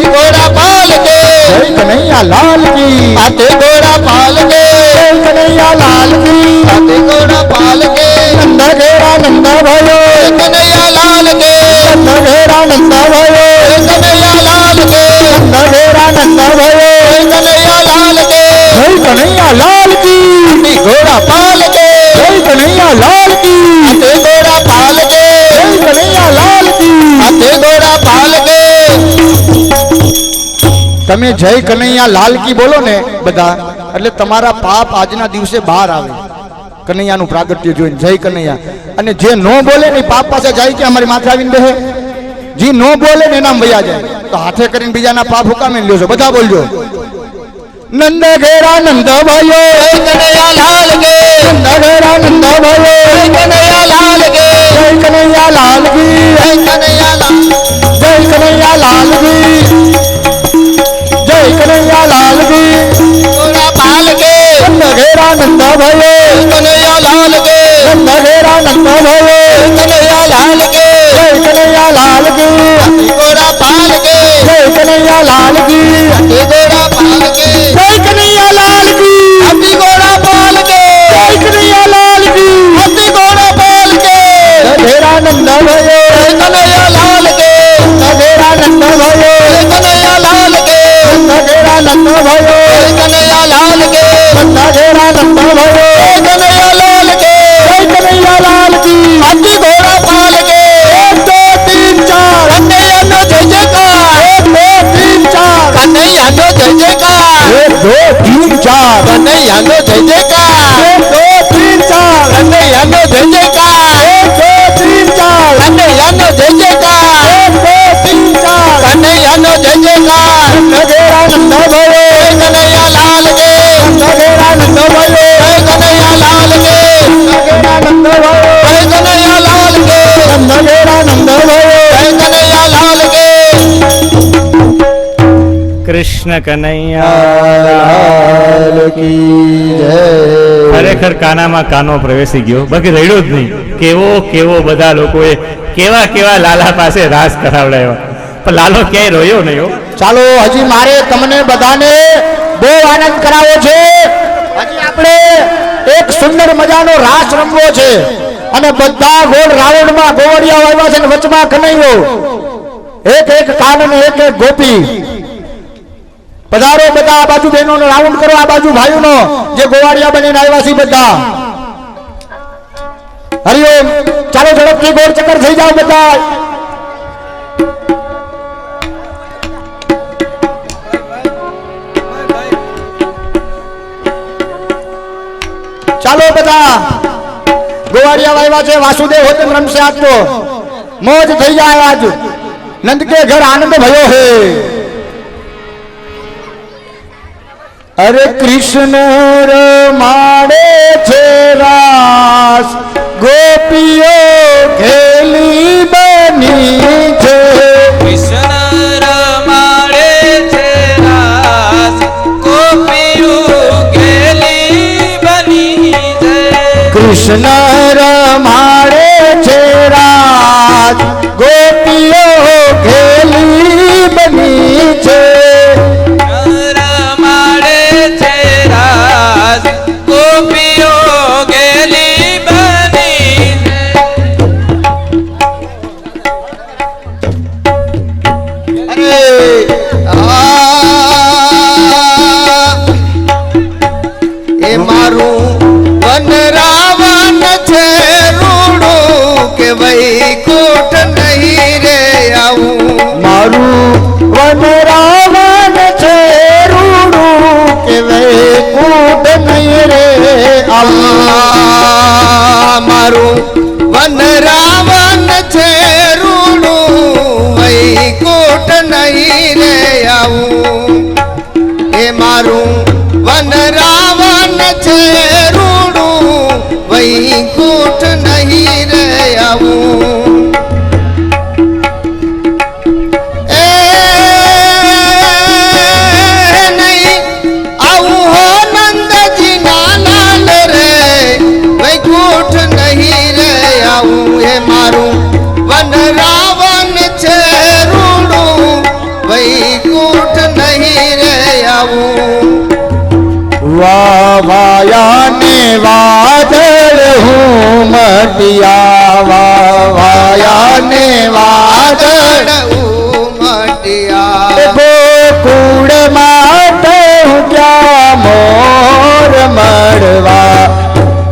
घोड़ा पाल के, जय कन्हैया लाल की हाथी घोड़ा पाल के, जय कन्हैया लाल की हाथी घोड़ा पाल के, नंद घेरा नंद भयो जय कन्हैया लाल के, नंद घेरा नंद भयो जय कन्हैया लाल के, नंद घेरा नंद भयो जय कन्हैया लाल के, जय कन्हैया लाल की हाथी घोड़ा पाल के, जय कन्हैया लाल की हाथी घोड़ा पाल के, जय कन्हैया लाल की हाथी घोड़ा पाल के, તમે જય કનૈયા લાલ કી બોલો ને બધા એટલે તમારા પાપ આજના દિવસે બહાર આવે કનૈયાનું પ્રાગટ્ય જોઈને જય કનૈયા અને જે નો બોલે ને પાપ પાસે જાય કે અમારી માથે આવીને બેહે જે નો બોલે ને એનામ વયા જાય તો હાથે કરીને બીજાના પાપ હુકામે લ્યો છો બધા બોલજો નંદ ઘેરા નંદ ભાઈઓ जय कन्हैया लाल के, નંદ ઘેરા નંદ ભાઈઓ जय कन्हैया लाल के, જય કનૈયા લાલ કી जय कन्हैया लाल, જય કનૈયા લાલ કી જય કનૈયા લાલ કી घोड़ा पाल के, નંદ ઘેરા નંદ ભાઈઓ जय कन्हैया लाल के, नंद घेरा नंद भयो जय कन्हैया लाल के, जय कन्हैया लाल की हाथी घोड़ा पाल के, जय कन्हैया लाल की हाथी घोड़ा पाल के, जय कन्हैया लाल की हाथी घोड़ा पाल के, जय कन्हैया लाल की हाथी घोड़ा पाल के, नंद घेरा नंद भयो जय कन्हैया लाल के, नंद घेरा नंद भयो जय कन्हैया लाल के, नंद घेरा नंद भयो जय कन्हैया लाल के, नंद घेरा नंद भयो जय कन्हैया लाल के, जय कन्हैया लाल की हाथी घोड़ा पाल के, 1 2 3 4 कन्हैया नो जय जयकार, 1 2 3 4 कन्हैया नो जय जयकार, 1 2 3 4 कन्हैया नो जय जयकार, 1 2 3 4 कन्हैया नो जय जयकार, 1 2 3 4 कन्हैया नो जय जयकार, 1 2 3 4 कन्हैया नो जय जयकार, नंद घेरा नंद भयो जय कन्हैया लाल के, नंद घेरा नंद भयो जय कन्हैया लाल के, नंद घेरा नंद भयो जय कन्हैया लाल के, नंद घेरा नंद भयो जय कन्हैया लाल के, કૃષ્ણ કનૈયા लाल की जय ખરેખર કાનામાં કાનો પ્રવેશી ગયો બાકી રડ્યો જ નહીં કેવો કેવો બધા લોકોએ કેવા કેવા લાલા પાસે રાસ કરાવડાવ્યા પણ લાલો ક્યાંય રોયો નહીં હો ચાલો હજી મારે તમને બધાને બહુ આનંદ કરાવો છે હજી આપણે એક સુંદર મજાનો રાસ રમવો છે અને બધા ગોળ રાવણમાં ગોવડિયા આવ્યા છે ને વચમાં કનૈયો એક એક કાન અને એક એક ગોપી પધારો બધા આ બાજુ બહેનોનો રાઉન્ડ કરો આ બાજુ ભાઈઓનો જે ગોવાડિયા બનીને આવ્યા છે બધા હરિઓમ ચાલો ઝડપથી ગોળ ચક્કર થઈ જાઓ બધા ચાલો બધા ગોવાડિયા આવ્યા છે વાસુદેવ હોતે રમશે આજ તો મોજ થઈ જાય આજ નંદ કે ઘર આનંદ ભયો હે અરે કૃષ્ણ રમાડે છે રાસ ગોપીઓ ખેલ કૃષ્ણ રમાડે છે રાત ગોપીઓ ખેલી બની છે રમાડે છે રાસ ગોપીઓ ગેલી બની અરે એ મારું વન રાવણ છે રૂડું કે વૈકુંઠ નહીં રે આવું મારું વન રાવણ છે રૂડું કે વૈકુંઠ નહીં રે આવું મારું વન રાવણ છે રૂડું વૈકુંઠ નહીં રે આવું એ મારું વન રાવણ છે રૂડું વૈકુંઠ નહીં રે આવું એ નહીં આવું હો નંદજી ના લાલ રે વૈકુંઠ નહીં રે આવું એ મારું વન રાવણ છે રૂડું વૈકુંઠ નહીં રે આવું વાયા ને વાદળ હું મટિયા વાયા ને વાદળ હું મટિયા ગોકુળ માટે હું ક્યાં મોર મળવા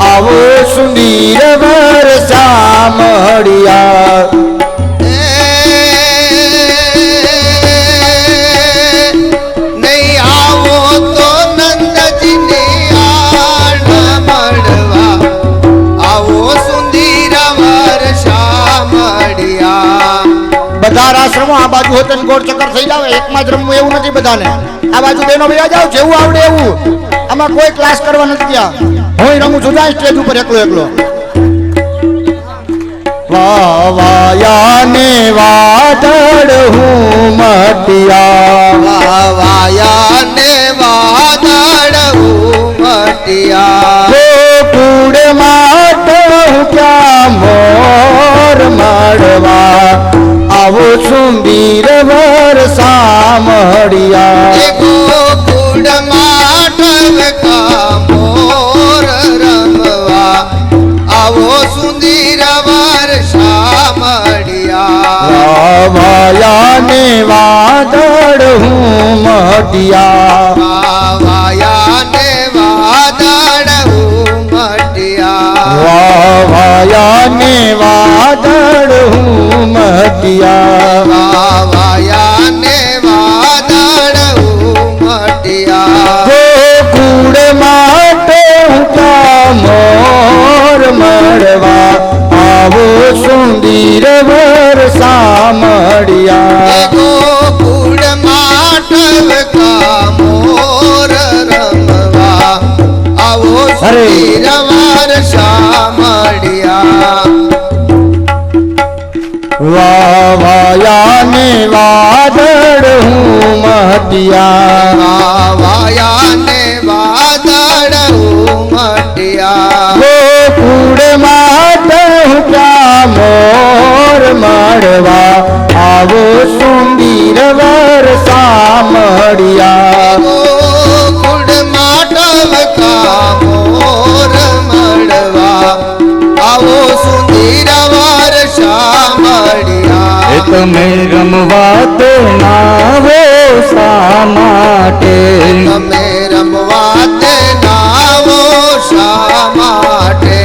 આવો સુંદર વરસા મળ્યા નહીં આવો તો નંદજીની આડ મળવા આવો સુંદર વર્ષા મળ્યા બધા આશ્રમો આ બાજુ હોતન ગોળ ચક્કર થઈ જાવ એકમાં જ રમવું એવું નથી બધાને આ બાજુ બેનો ભેગા જાવ જેવું આવડે એવું આમાં કોઈ ક્લાસ કરવા નથી ગયા હું રમું છું જાય સ્ટેજ ઉપર એકલો એકલો વાયા ને વાદળ હું મટિયા વાયા ને વાદળ હું મટિયા ગોકુળ માટે હું ક્યાં મોર મળવા આવો સુંદર વરસા મળ્યા ગોકુળ માટે કા મોર રમવા આવો સુંદર વર્ષા મળ્યા વાયા ને વાદળ હું મટિયા વાયા ને વાદળ હું મટિયા વાયા ને વાદળ હું મટિયા વાયા ને વાદળ હું મટિયા ગોકુળ માટે હું ક્યાં મોર મળવા આવો સુંદર વરસા મળ્યા ગોકુળ માટવ કા મોર રમવા આવો સુંદર વરસા મળ્યા વાયા ને વાદળ હું મટિયા વાયા ને વાદળ હું મટિયા ગોકુળ માટે હું ક્યાં મોર મળવા આવો સુંદર વરસા મળ્યા ગોકુળ માટવ કા મોર મળવા આવો સુંદર વરસા મળ્યા તમે રમવા તો નાવો શા માટે તમે રમવા તે નાવો શા માટે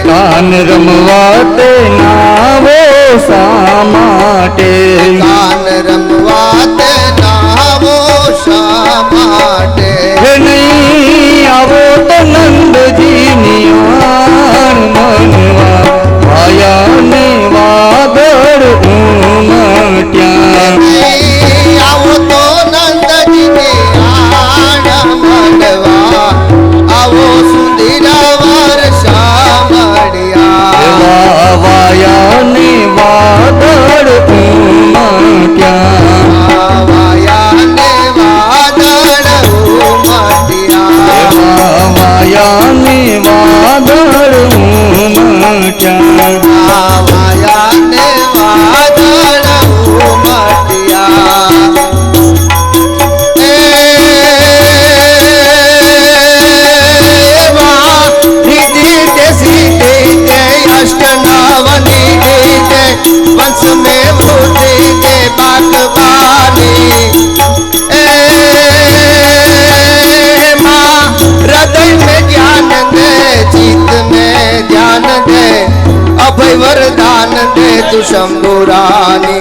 કાન રમવા તે નાવો શા માટે કાન રમવા તે નાવો શા માટે નહીં આવો તો નંદજીની આણ મનવા વાયા ને વાદળ ઉમટ્યા આવો તો નંદજીને આડ મળવા આવો સુંદર વર્ષા મળ્યા વાયા ને વાદળ ઉમટ્યા માયા ને વાદળ ઉમટ્યા वंश में वृद्धि दे बागवानी माँ हृदय में ज्ञान दे जीत में ध्यान दे अभय वरदान दे तू शंभुरानी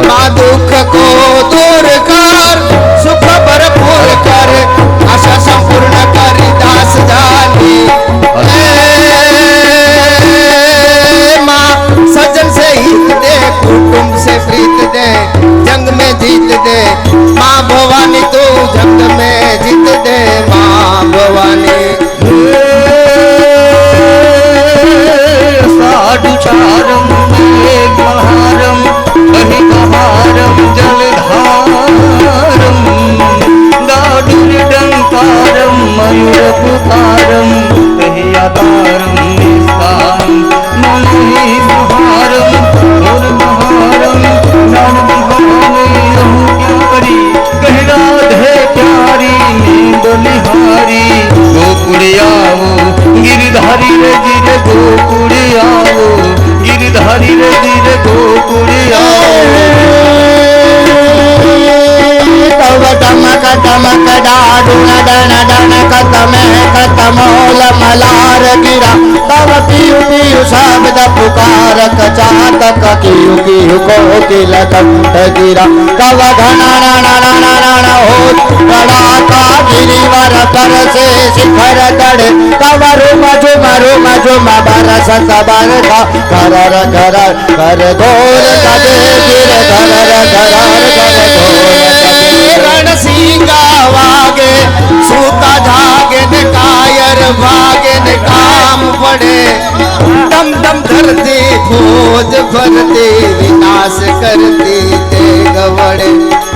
माँ दुख को दूर कर सुख भरपूर कर आशा संपूर्ण कर दास जानी सज्जन से हित दे कुटुंब से प्रीत दे जंग में जीत दे माँ भवानी तू जंग में जीत दे माँ भवानी साधु चारम मेघमहारम कहिकहारम जलधारम दाडुर्डंकारम मयूरपुकारम कहियाकारम निस्तारम महारम और महारम नान बिहाने रहूं क्या करी कह राधे प्यारी नींद निहारी गोकुल आओ गिरधारी रे गिर गोकुल आओ गिरधारी रे गिर गोकुल आओ तव टमक टमक डाडुन डन डन कतम कतमोल मलार गिरा तव पीयु पीयु शब्द पुकार चातक कियु कियु कोकिल कंठ गिरा तव घन नन होत कड़ाका गिरिवर कर से शिखर गढ़ तव रुम झुम बरसत बरखा करर करर कर घोर कदे गिर करर करर कर घोर रण सींगा वागे सूता जागे न कायर भागे न काम पड़े दम दम धरती खोज भरती विनाश करती ते गवड़े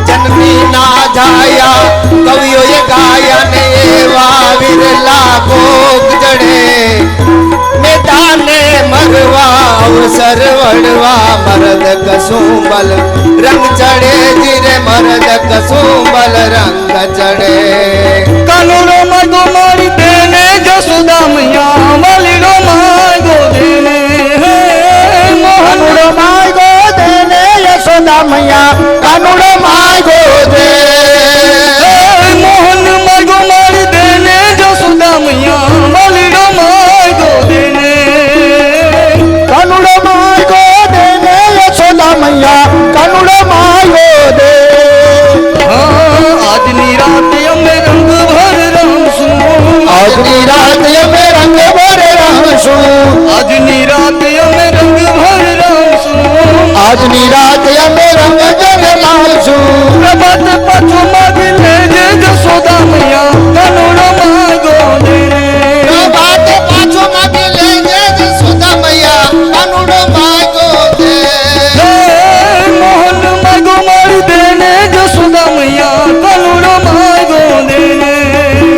जन्मी ना जाया कवियो ये गायन एवा विरला भोग जड़े मैदाने मरवा अवसर वड़वा मर्द कसुंबल रंग चढ़े जिरे मर्द कसुंबल रंग चढ़े कानूनो मगो मारी देने जसुदा मैया मलिनो मागो देने मोहनुड़ो मागो देने यशोदा मैया कानूनो मागो दे मोहन मागो मारी देने जसुदा मैया मलिनो मागो देने कानूनो मागो देने यशोदा मैया कानूनो मागो दे आज निरात में रंग भर रहूं आज निरात में रंग भर रहूं आज निरात में रंग भर रहूं आज निरात में रंग जग लाऊं प्रभात पाछो माग ले जे जसोदा मैया कानूनो मागो देने प्रभात पाछो माग ले जे जसोदा मैया कानूनो मागो दे मोहन मागो मार देने जसोदा मैया कानूनो मागो देने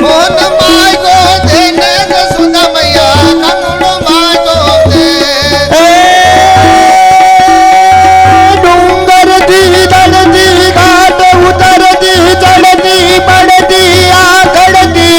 मोहन मागो देने जसोदा मैया कानूनो मागो दे डूंगर दी दलदी घाट उतरती चढ़ती बढ़ती आखड़ती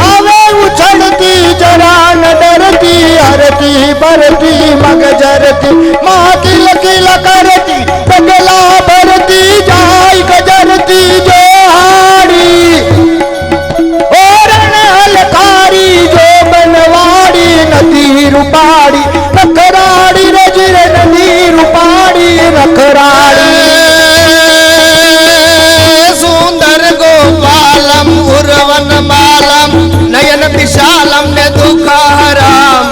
आवे उछड़ती जरा न डरती हरती भरती मग जरती माँ किल किल करती बगला भरती जाय गजरती जो हाड़ी ओरण हलकारी जो बनवाड़ी नदी रूपाड़ी नखराड़ी रजिर नदी रूपाड़ी नखराड़ी सुंदर गोपालम उर्वन मालम नयन विशालम ने दुखाराम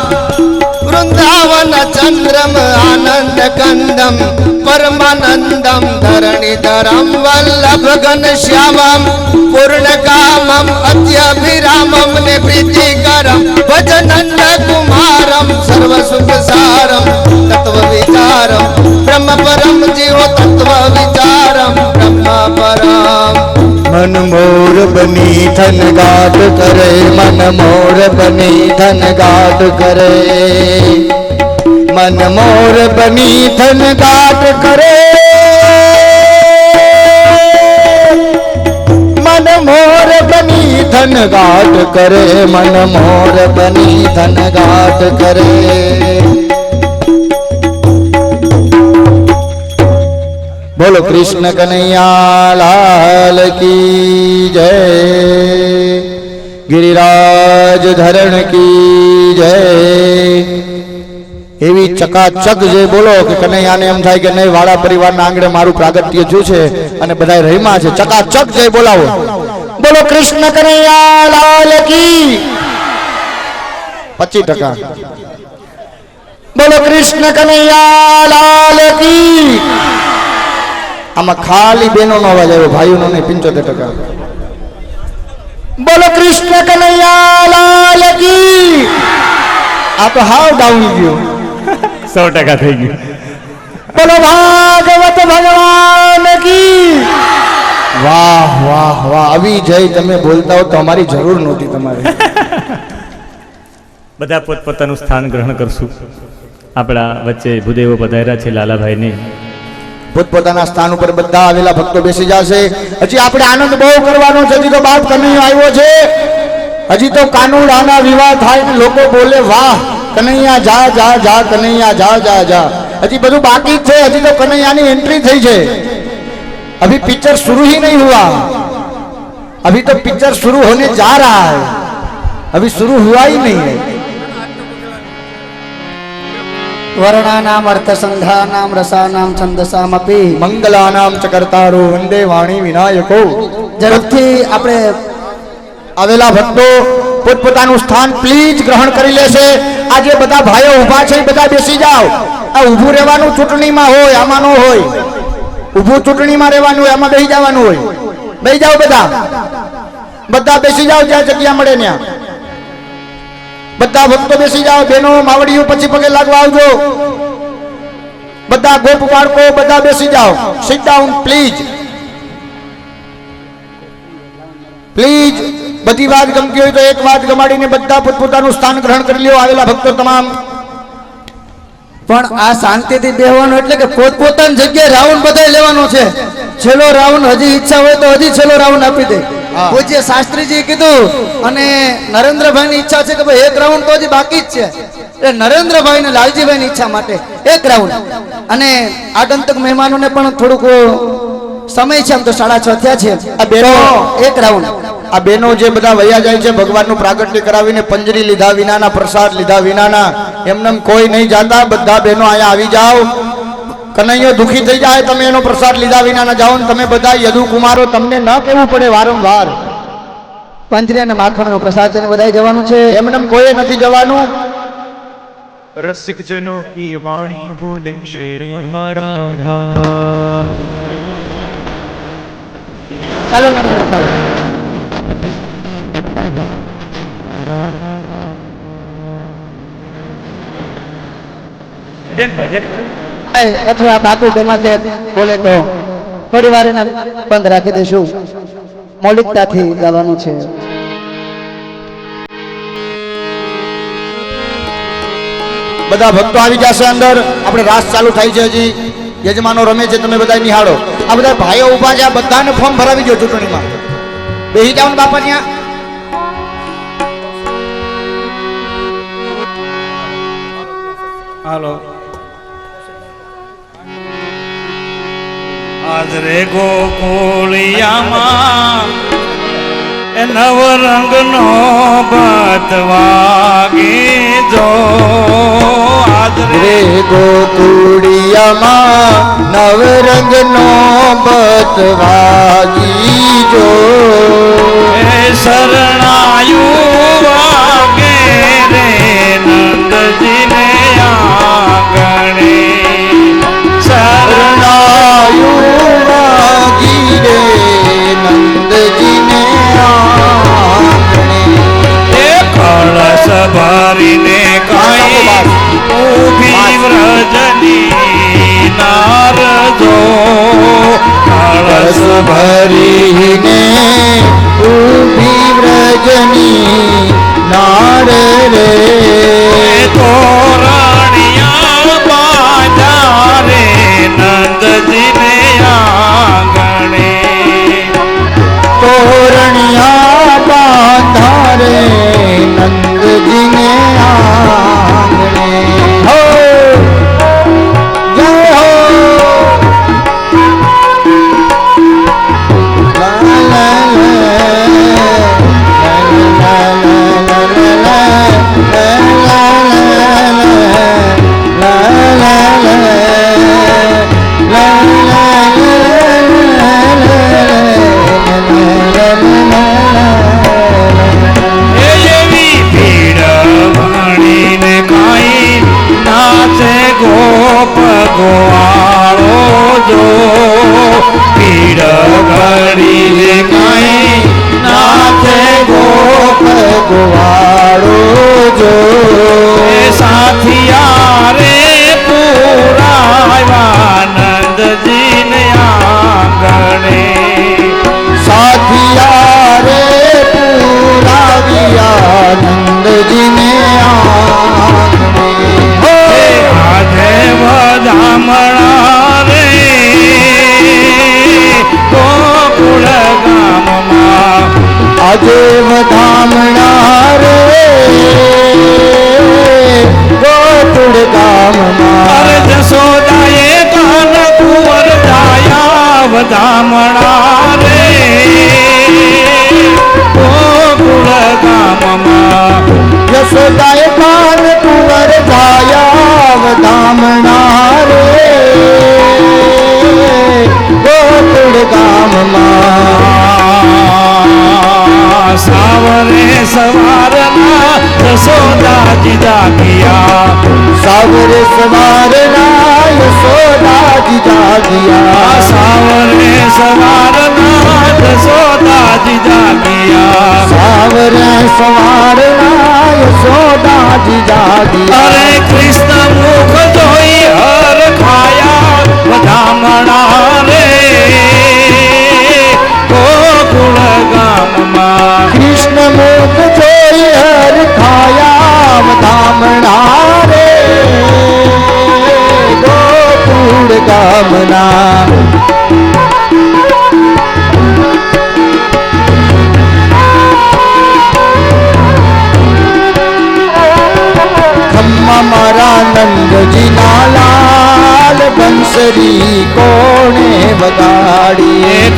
वृंदावन चंद्रम आनंद कंदम परमानंदम धरणीधरम वल्लभ घन श्यामम पूर्ण कामम अत्यभिरामम ने प्रीतिकरम भजनंद कुमारम सर्व सुख सारम तत्व विचारम ब्रह्म परम जीव तत्व विचारम ब्रह्म परम मन मोर બની ધન ગાટ કરે, મન મોર બની ધન ગાટ કરે, મન મોર બની ધન ગાટ કરે, મન મોર બની ધન ગાટ કરે, મન મોર બની ધન ગાટ કરે. બોલો કૃષ્ણ કનૈયા લાલ કી જય, ગિરિરાજ ધરણ કી જય. એવી ચકાચક જે બોલો કે કનૈયાને એમ થાય કે નહીં વાળા પરિવારના આંગણે મારું પ્રાગટ્ય થયું છે અને બધા રહીમાં છે. ચકાચક જય બોલાવો. બોલો કૃષ્ણ કનૈયા લાલ કી 25%. બોલો કૃષ્ણ કનૈયા લાલ કી. આમાં ખાલી બેનો નો અવાજ આવ્યો, ભાઈઓનો નહીં. 75%. બોલો કૃષ્ણ કનૈયા લાલ કી. આ તો હાવ ડાઉન ગયું. 100% થઈ ગયું. બોલો ભાગવત ભગવાન કી. વાહ વાહ વાહ. આવી જય તમે બોલતા હો તો અમારી જરૂર નહોતી તમારે. બધા પોતપોતાનું સ્થાન ગ્રહણ કરશું. આપણા વચ્ચે ભૂદેવો પધાર્યા છે લાલાભાઈને. પોતપોતાના સ્થાન ઉપર બધા આવેલા ભક્તો બેસી જશે. હજી આપણે આનંદ બહુ કરવાનો છે. હજી તો બાપ કનૈયો આવ્યો છે. હજી તો કાનુડાના વિવાહ થાય ને લોકો બોલે વાહ કનૈયા જા જા જા, કનૈયા જા જા જા. હજી બધું બાકી છે. હજી તો કનૈયાની એન્ટ્રી થઈ છે. अभी पिक्चर शुरू ही नहीं हुआ, अभी तो पिक्चर शुरू होने जा रहा है, अभी शुरू हुआ ही नहीं है. વર્ણાનામ અર્થસંધાનામ રસાનામ છંદસામપી મંગલાનામ ચ કર્તારો વંદે વાણી વિનાયકો. ઝડપથી આપણે આવેલા ભક્તો પોતપોતાનું સ્થાન પ્લીઝ ગ્રહણ કરી લેશે. આજે બધા ભાઈઓ ઊભા છે બધા બેસી જાઓ. આ ઊભું રહેવાનું ચૂંટણીમાં હોય, આમાં ન હોય. ઊભું ચૂંટણીમાં રહેવાનું હોય, આમાં બેસી જવાનું હોય. બેસી જાઓ બધા, બધા બેસી જાઓ જ્યાં જગ્યા મળે ત્યાં. બધા ભક્તો બેસી જાઓ. બેનો માવડીઓ પછી પગે લાગવા આવજો. બધા ગોપ બાળકો બધા બેસી જાઓ. Sit down please, please. બધી વાત ગમતી હોય તો એક વાત ગમાડીને બધા પોતપોતાનું સ્થાન ગ્રહણ કરી લ્યો. આવેલા ભક્તો તમામ પણ આ શાંતિથી બેહવાનું એટલે કે પોતપોતાની જગ્યાએ રાઉન્ડ બધાય લેવાનો છે. છેલ્લો રાઉન્ડ હજી ઈચ્છા હોય તો હજી છેલ્લો રાઉન્ડ આપી દે. પૂજ્ય શાસ્ત્રીજી કીધું અને નરેન્દ્રભાઈની ઈચ્છા છે કે ભાઈ એક રાઉન્ડ તો હજી બાકી જ છે. એટલે નરેન્દ્રભાઈ ને લાલજીભાઈની ઈચ્છા માટે એક રાઉન્ડ. અને આગંતુક મહેમાનોને પણ થોડુંક સમય છે, આમ તો 6:30 થયા છે. આ બેનો એક રાઉન્ડ. આ બેનો જે બધા વયા જાય છે ભગવાનનું પ્રાગટ્ય કરાવીને પંજરી લીધા વિનાના, પ્રસાદ લીધા વિનાના, એમને કોઈ નહીં જાતા. બધા બહેનો અહીંયા આવી જાઓ. કનૈયો દુખી થઈ જાય તમે એનો પ્રસાદ લીધા વિનાના જાઓ ને તમે બધા યદુ કુમારો, તમને ન કહેવું પડે વારંવાર. પંજરી અને માખણનો પ્રસાદ છે, બધાય જવાનું છે. એમને કોઈ નથી જવાનું. રસિક જનો કી વાણી બોલે શ્રી રાધા. ચાલો ચાલો. અથવા બાપુ બેમાં છે બોલે તો થોડી વાર એના બંધ રાખી દઈશું. મૌલિકતાથી ગાવાનું છે. બધા ભક્તો આવી જશે અંદર. આપણે રાસ ચાલુ થાય છે. હજી યજમાનો રમે છે, તમે બધા નિહાળો. આ બધા ભાઈઓ ઉભા છે, બધાને ફોર્મ ભરાવી દો ચૂંટણીમાં. બેસી જાઓ ને બાપા ત્યાં. હાલો. આજ રે ગોકુળિયામાં એ નવરંગ નો બતવાગી જો. આજ રે ગોકુળિયામાં નવરંગ નો બતવાગી જો. એ શરણાયું વાગે રે નંદજીને આંગણે. શરણાયું વાગી રે નંદજીને આંગણે. એ કળશ ભરીને કાંઈ ઊભી વ્રજની નારજો. કળશ ભરીને રાજની નારે રે તોરણિયા બાંધ્યા રે નંદજીને આંગણે તોરણિયા બાંધા રે નંદજીને આંગણે હો જય હો લા લા એવી ભીડ ભણીને કાંઈ નાચે ગોપ ગોવાળો જો ભીડ ભણીને કાંઈ નાચે ગોપ ગોવાળો જો એ સાથિયા રે પુરાવ્યા નંદજીને આંગણે સાથિયા રે પુરાવ્યા નંદજીને આંગણે હો આજે વધામણા રે ગોકુળ ગામમાં આજે વધામણા રે ગોકુળ ગામમાં અરે જશોદાએ કાન કુંવર જાયા વધામણા રે ગોકુળ ગામમાં યશોદાએ કાન કુંવર જાયા વધામણા રે ગોકુળ ગામમાં સાવરે સવારના જશોદાજી જાગિયા સાવરે સવારના યશોદાજી જાગિયા સાવરે સવારના જશોદાજી જાગિયા સાવરે સવારના યશોદાજી જાગિયા અરે કૃષ્ણ મુખ જોઈ હર ખાયા વધામણા રે ગોકુળ ગામમાં કૃષ્ણ મુખ જોઈ હર ખાયા વધામણા રે ગોકુળ ગામના ખમ્મા મારા નંદજીના લાલ બંસરી કોણે વગાડી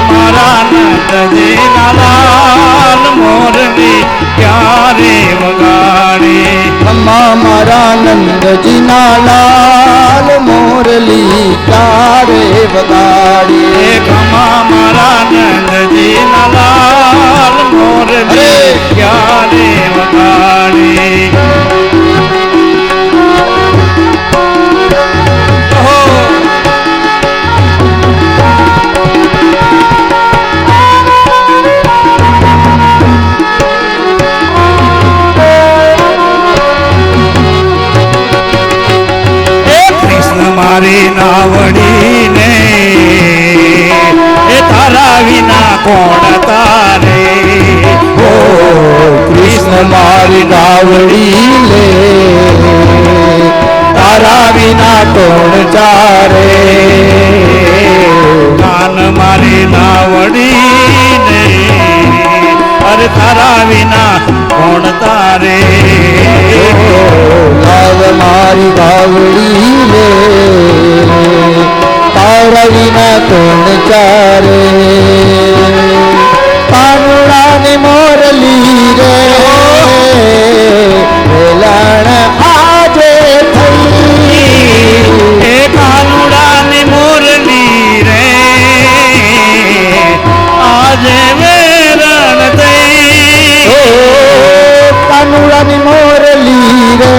મારા નંદજી લાલ મોરલી ક્યારે વગાડી ખમ્મા મારા નંદજીના લાલ મોરલી ક્યારે વગાડી ખમા મારા નંદજી લાલ મોરલી ક્યારે વગાડી મારી નાવડીને એ તારા વિના કોણ તારે ઓ કૃષ્ણ મારી ગાવડી લે તારા વિના કોણ ચારે કાન મારી નાવડીને અરે તારા વિના કોણ તારે ગાવ મારી ગાવડી લે તારા વિના કોણ ચારે કાનુડાની મોરલી રે વેલાણ આજે થઈ એ કાનુડાની મુરલી રે આજે વેરણ થઈ ઓ કાનુડાની મોરલી રે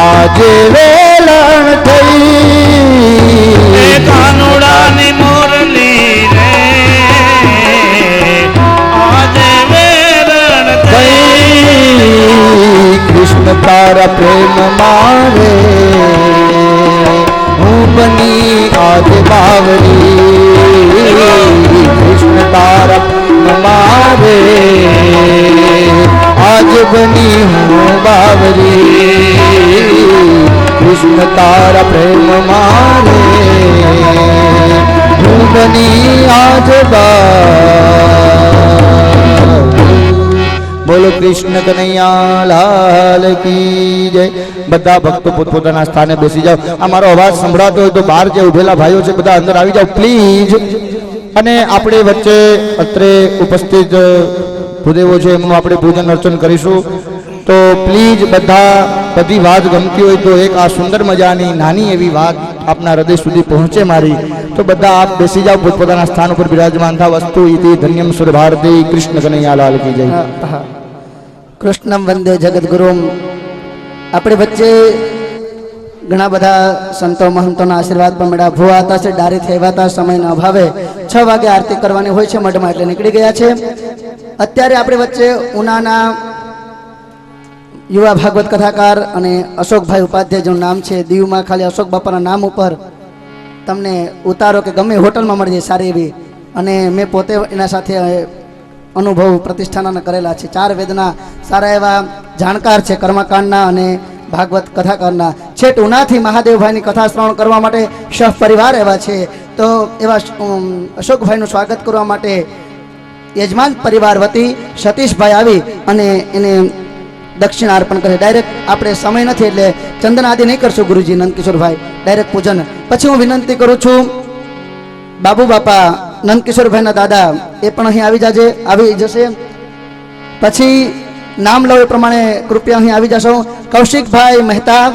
આજે વેલણ થઈ એ કાનુડાની મુરલી રે આજે વેરણ થઈ કૃષ્ણ તારા પ્રેમ મારે હું બની આજ બાવરી કૃષ્ણ તારા પ્રેમ બની હું બાવરી કૃષ્ણ તારા પ્રેમ મારે હું બની આજ બોલો કૃષ્ણ કનૈયા લાલ કી જય. બધા ભક્તો પોતપોતાના સ્થાને બેસી જાઓ. આ મારો અવાજ સંભળાતો હોય તો બહાર જે ઉભેલા ભાઈઓ છે બધા અંદર આવી જાઓ પ્લીઝ. અને આપણે વચ્ચે અત્રે ઉપસ્થિત ભૂદેવો છે એમનું આપણે પૂજન અર્ચન કરીશું. તો પ્લીઝ બધા બધી વાત ગમતી હોય તો એક આ સુંદર મજાની નાની એવી વાત આપના હૃદય સુધી પહોંચે મારી, તો બધા આપ બેસી જાઓ પોતપોતાના સ્થાન ઉપર બિરાજમાન થાવ. વસ્તુ ઇતિ ધન્યમ સુર ભારતી કૃષ્ણ કનૈયા લાલ કી જય. કૃષ્ણમ વંદે જગદગુરુમ. આપણે વચ્ચે ઘણા બધા સંતો મહંતોના આશીર્વાદ પણ મળ્યા. ભૂવા હતા છે ડારી થયા હતા, સમયના અભાવે 6 વાગે આરતી કરવાની હોય છે મઢમાં એટલે નીકળી ગયા છે. અત્યારે આપણે વચ્ચે ઉનાના યુવા ભાગવત કથાકાર અને અશોકભાઈ ઉપાધ્યાય જેનું નામ છે, દીવમાં ખાલી અશોક બાપાના નામ ઉપર તમને ઉતારો કે ગમે હોટલમાં મળી જાય સારી એવી. અને મેં પોતે એના સાથે અનુભવ પ્રતિષ્ઠાના કરેલા છે. 4 વેદના સારા એવા જાણકાર છે, કર્મકાંડના અને ભાગવત કથાકારના. છેટ ઉનાથી મહાદેવભાઈની કથા શ્રવણ કરવા માટે સહ પરિવાર એવા છે. તો એવા અશોકભાઈનું સ્વાગત કરવા માટે યજમાન પરિવાર વતી સતીશભાઈ આવી અને એને દક્ષિણા અર્પણ કરે. ડાયરેક્ટ આપણે સમય નથી એટલે ચંદન આદિ નહીં કરશું ગુરુજી નંદકિશોરભાઈ, ડાયરેક્ટ પૂજન. પછી હું વિનંતી કરું છું બાબુ બાપા નંદકિશોરભાઈના દાદા એ પણ અહીં આવી જશે. પછી નામ લો એ પ્રમાણે કૃપયા અહીં આવી જશો. કૌશિકભાઈ મહેતા,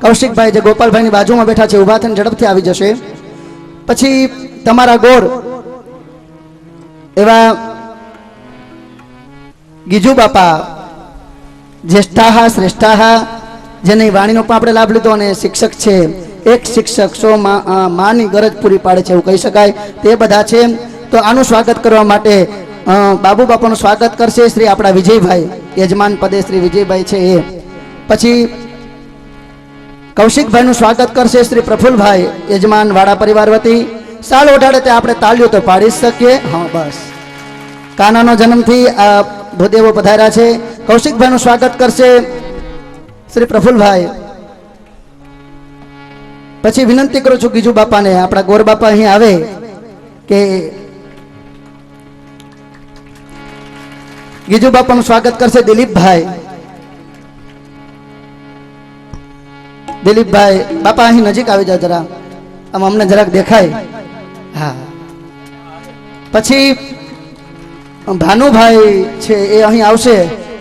કૌશિકભાઈ જે ગોપાલભાઈની બાજુમાં બેઠા છે ઊભા થઈને ઝડપથી આવી જશે. પછી તમારા ગોર એવા ગીજુ બાપા જ્યેષ્ઠાહ શ્રેષ્ઠાહ, જેની વાણીનો પણ આપણે લાભ લીધો અને શિક્ષક છે. એક શિક્ષક 100 માની ગરજ પૂરી પાડે છે એવું કહી શકાય. તે બધા છે. તો આનું સ્વાગત કરવા માટે બાબુ બાપાનું સ્વાગત કરશે શ્રી આપણા વિજયભાઈ, યજમાન પદે શ્રી વિજયભાઈ છે એ. પછી કૌશિકભાઈનું સ્વાગત કરશે શ્રી પ્રફુલભાઈ, યજમાન વાડા પરિવાર વતી. સાલ ઓઢાડે તે આપણે તાળીઓ તો પાડી શકીએ. હા બસ. કાનાનો જન્મથી આ ભૂદેવો પધાર્યા છે. કૌશિકભાઈનું સ્વાગત કરશે શ્રી પ્રફુલભાઈ. પછી વિનંતી કરું છું ગીજુ બાપાને, આપણા ગોર બાપા અહીં આવે કે ગીજુ બાપાનું સ્વાગત કરશે દિલીપભાઈ. દિલીપભાઈ બાપા અહીં નજીક આવી જાઓ જરા, આમ અમને જરાક દેખાય. હા. પછી ભાનુભાઈ છે એ અહીં આવશે,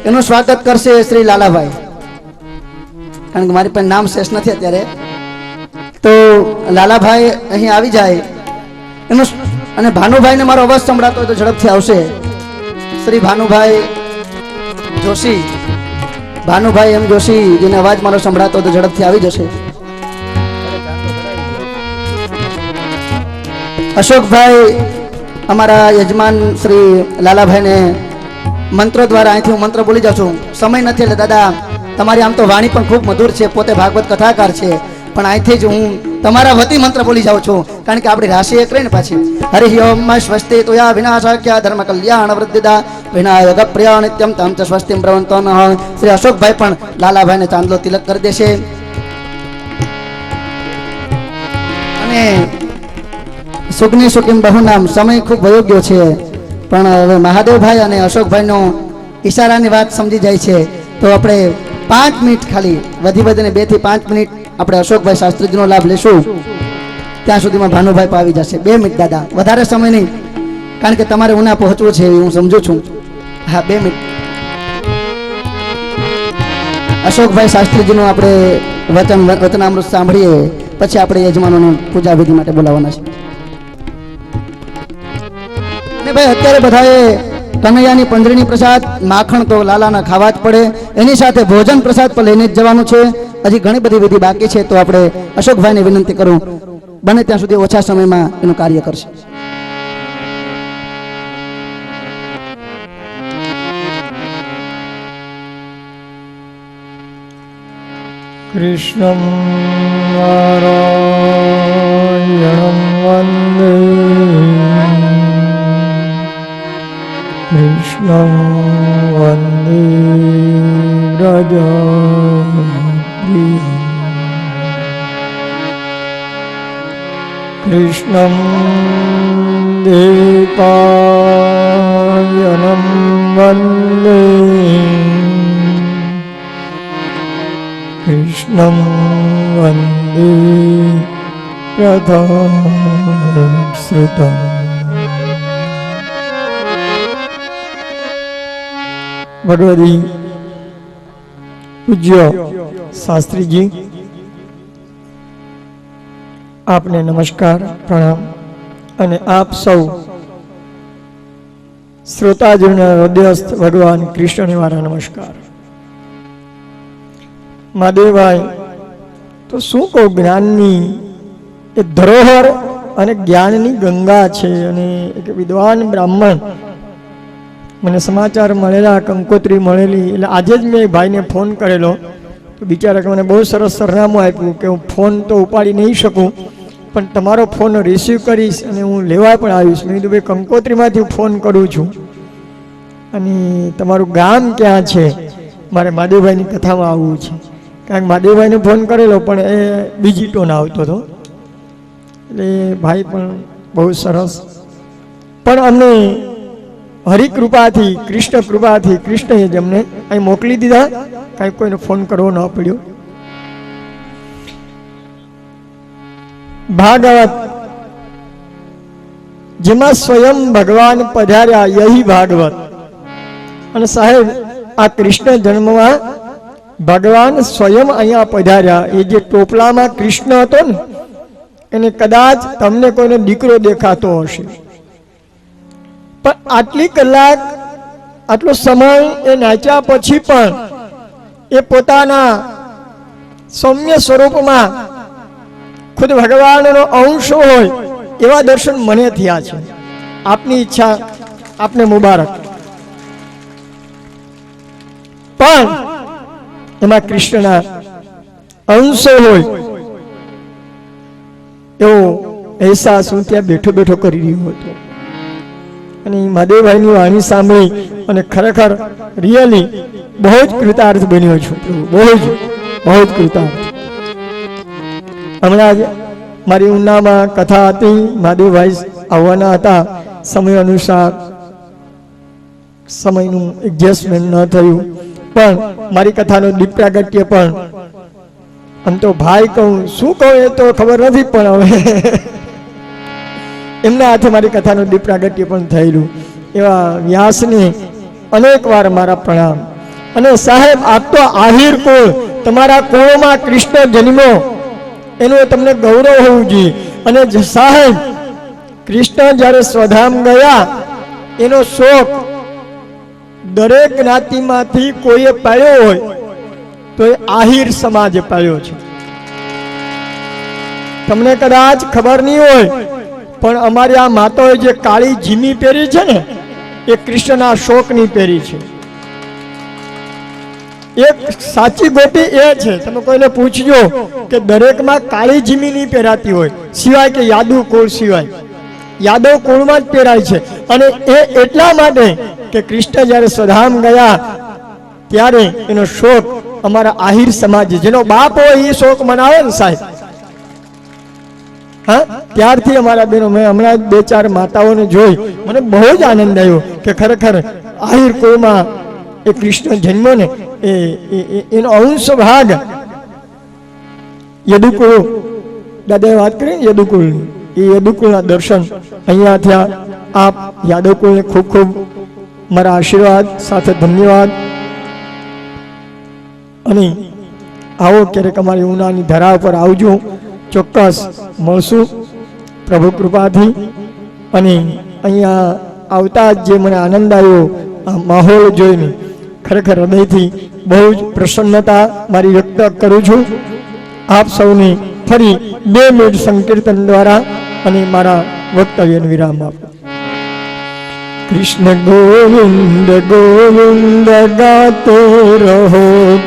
એનું સ્વાગત કરશે શ્રી લાલાભાઈ. કારણ કે મારી પાસે નામ શેષ નથી અત્યારે, તો લાલાભાઈ અહીં આવી જાય એનું. અને ભાનુભાઈને મારો અવાજ સંભળાતો હોય તો ઝડપથી આવશે શ્રી ભાનુભાઈ જોશી. ભાનુભાઈ એમ જોશી જેને અવાજ મારો સંભળાતો હોય તો ઝડપથી આવી જશે. અશોકભાઈ અમારા યજમાન શ્રી લાલાભાઈને મંત્રો દ્વારા અહીંથી હું મંત્ર બોલી જાઉં છું. સમય નથી એટલે દાદા તમારી આમ તો વાણી પણ ખૂબ મધુર છે, પોતે ભાગવત કથાકાર છે, પણ અહીંથી જ હું તમારા વતી મંત્ર બોલી જાઉં છું કારણ કે આપણી રાશિ એક રહી ને પાછી. હરિ ઓમ સ્વસ્તિ તુયા વિનાશાખ્યા ધર્મ કલ્યાણ વૃદ્ધિદા વિનાયક પ્રિય નિત્યમ તમ ચ સ્વસ્તિમ પ્રવંતો નઃ. શ્રી અશોકભાઈ પણ લાલાભાઈને ચાંદલો તિલક કરી દેશે. અને સુખની સુખીમ બહુ નામ. સમય ખૂબ વયોગ્ય છે પણ હવે મહાદેવભાઈ અને અશોકભાઈનો ઈશારાની વાત સમજી જાય છે તો આપણે 5 મિનિટ ખાલી વધીને 2 થી 5 મિનિટ આપણે અશોકભાઈ શાસ્ત્રીજીનો લાભ લેશું. ત્યાં સુધીમાં ભાનુભાઈ પણ આવી જશે. 2 મિનિટ દાદા, વધારે સમય નહીં, કારણ કે તમારે ઉના પહોંચવું છે હું સમજુ છું. હા 2 મિનિટ. અશોકભાઈ શાસ્ત્રીજીનું આપણે વચનામૃત સાંભળીએ પછી આપણે યજમાનોને પૂજા વિધિ માટે બોલાવવાના છે. અને ભાઈ અત્યારે બધાએ કનૈયાની પંજરીની પ્રસાદ માખણ તો લાલાના ખાવા જ પડે, એની સાથે ભોજન પ્રસાદ પણ લઈને જ જવાનું છે. હજી ઘણી બધી વિધિ બાકી છે તો આપણે અશોકભાઈને વિનંતી કરું બને ત્યાં સુધી ઓછા સમયમાં એનું કાર્ય કરશે. કૃષ્ણં નારાયણં વંદે કૃષ્ણં વંદે कृष्णं दीपायनं वन्दे कृष्णं वन्दे प्रथमश्रुतम् भगवती पूज्य शास्त्री जी आपने नमस्कार प्रणाम અને આપ સૌ શ્રોતાજનોના હૃદયસ્થ ભગવાન કૃષ્ણને મારા નમસ્કાર. મહાદેવભાઈ તો શું કહું, જ્ઞાનની એ ધરોહર અને જ્ઞાનની ગંગા છે. અને એક વિદ્વાન બ્રાહ્મણ મને સમાચાર મળેલા, કંકોત્રી મળેલી, એટલે આજે જ મેં ભાઈને ફોન કરેલો તો બિચારા મને બહુ સરસ સરનામું આપ્યું કે હું ફોન તો ઉપાડી નહીં શકું પણ તમારો ફોન રિસીવ કરીશ અને હું લેવા પણ આવીશ. મેં કીધું ભાઈ કંકોત્રીમાંથી ફોન કરું છું અને તમારું ગામ ક્યાં છે, મારે મહાદેવભાઈની કથામાં આવવું છે. કારણ કે મહાદેવભાઈને ફોન કરેલો પણ એ બીજી ટોન આવતો હતો. એટલે ભાઈ પણ બહુ સરસ, પણ અમને હરિકૃપાથી કૃષ્ણ કૃપાથી કૃષ્ણએ જ અમને અહીં મોકલી દીધા, કાંઈ કોઈને ફોન કરવો ન પડ્યો. ભાગવત જેમાં સ્વયં ભગવાન પધાર્યા, યહી ભાગવત. અને સાહેબ આ કૃષ્ણ જન્મમાં ભગવાન સ્વયં અહીંયા પધાર્યા. એ જે ટોપલામાં કૃષ્ણ હતો ને એને કદાચ તમને કોઈનો દીકરો દેખાતો હશે, પણ આટલી કલાક આટલો સમય એ નાચ્યા પછી પણ એ પોતાના સૌમ્ય સ્વરૂપમાં ખુદ ભગવાનનો અંશ હોય એવા દર્શન મને થયા છે. આપની ઈચ્છા આપને મુબારક. પણ એમાં કૃષ્ણના અંશો હોય એવો અહેસાસ હું ત્યાં બેઠો બેઠો કરી રહ્યો હતો. અને મહાદેવભાઈની વાણી સાંભળી અને ખરેખર રિયલી બહુ જ કૃતાર્થ બન્યો છું. બહુ જ કૃતાર્થ. હમણાં જ મારી ઉનામાં કથા હતી, મહાદેવભાઈ આવવાના હતા, સમય અનુસાર સમયનું એડજસ્ટમેન્ટ ન થયું, પણ મારી કથાનો દીપ પ્રાગટ્ય પણ આમ તો ભાઈ કહું શું કહું એ તો ખબર નથી, પણ હવે એમના હાથે મારી કથાનો દીપ પ્રાગટ્ય પણ થયેલું. એવા વ્યાસને અનેક વાર મારા પ્રણામ. અને સાહેબ આપ તો આહિર કુળ, તમારા કુળમાં કૃષ્ણ જન્મ્યો એનું તમને ગૌરવ હોવું જોઈએ. અને સાહેબ કૃષ્ણ જ્યારે સ્વધામ ગયા એનો શોક દરેક જ્ઞાતિમાંથી કોઈએ પાળ્યો હોય તો એ આહિર સમાજે પાળ્યો છે. તમને કદાચ ખબર નહીં હોય પણ અમારી આ માતાઓએ જે કાળી જીમી પહેરી છે ને એ કૃષ્ણના શોકની પહેરી છે. એક સાચી ગોપી એ છે, તમે કોઈને પૂછજો કે દરેકમાં કાળી જીમી નહીં પહેરાતી હોય સિવાય કે યાદવ કુળ સિવાય. યાદવ કુળમાં જ પહેરાય છે. અને એ એટલા માટે કે કૃષ્ણ જ્યારે સ્વધામ ગયા ત્યારે એનો શોક અમારા આહિર સમાજ, જેનો બાપ હોય એ શોક મનાવે ને સાહેબ, હા ત્યારથી અમારા બહેનો, મેં હમણાં 2-4 માતાઓને જોઈ મને બહુ જ આનંદ આવ્યો કે ખરેખર આહિર કુળમાં એ કૃષ્ણ જન્મ ને એનો અંશ ભાગ યદુકુળ, દાદાએ વાત કરી યદુકુળ, એ યદુકુળના દર્શન અહીંયા થયા. આપ યાદવકુળને ખૂબ ખૂબ મારા આશીર્વાદ સાથે ધન્યવાદ. અને આવો ક્યારેક અમારી ઉનાની ધરા ઉપર આવજો, ચોક્કસ મળશું પ્રભુ કૃપાથી. અને અહીંયા આવતા જ જે મને આનંદ આવ્યો આ માહોલ જોઈને, ખરેખર હૃદયથી બહુ જ પ્રસન્નતા મારી વ્યક્ત કરું છું. આપ સૌને ફરી 2 મિનિટ સંકીર્તન દ્વારા અને મારા વક્તવ્યનો વિરામ આપો. कृष्ण गोविंद गोविंद गाते रहो,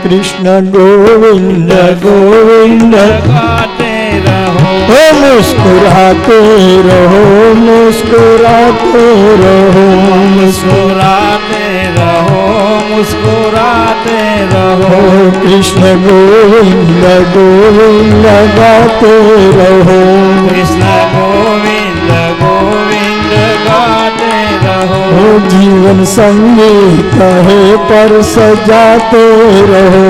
कृष्ण गोविंद गोविंद गाते रहो, मुस्कुराते रहो, मुस्कुराते रहो, मुस्कुराते रहो मुस्कुराते रहो कृष्ण गोविंद गोविंद गाते रहो कृष्ण गोविंद गोविंद गाते रहो जीवन संगीत है पर सजाते रहो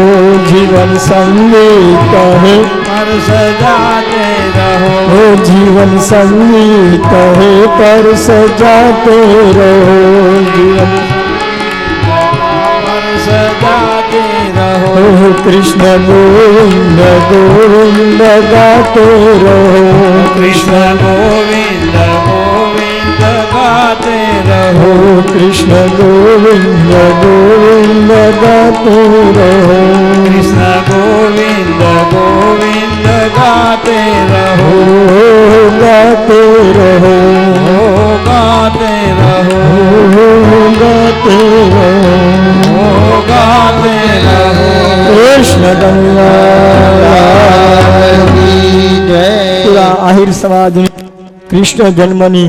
जीवन संगीत है पर सजाते रहो जीवन संगीत है पर सजाते रहो जीवन पर सजाते रहो कृष्ण गोविंद गोविंद गाते रहो कृष्ण गोविंद गोविंद गाते रहो कृष्ण गोविंद गोविंद गाते रहो कृष्ण गोविंद गोविंद गाते रहो गाते रहो गाते रहो गाते रहो गाते रहो कृष्ण પૂરા આહિર સમાજ કૃષ્ણ જન્મની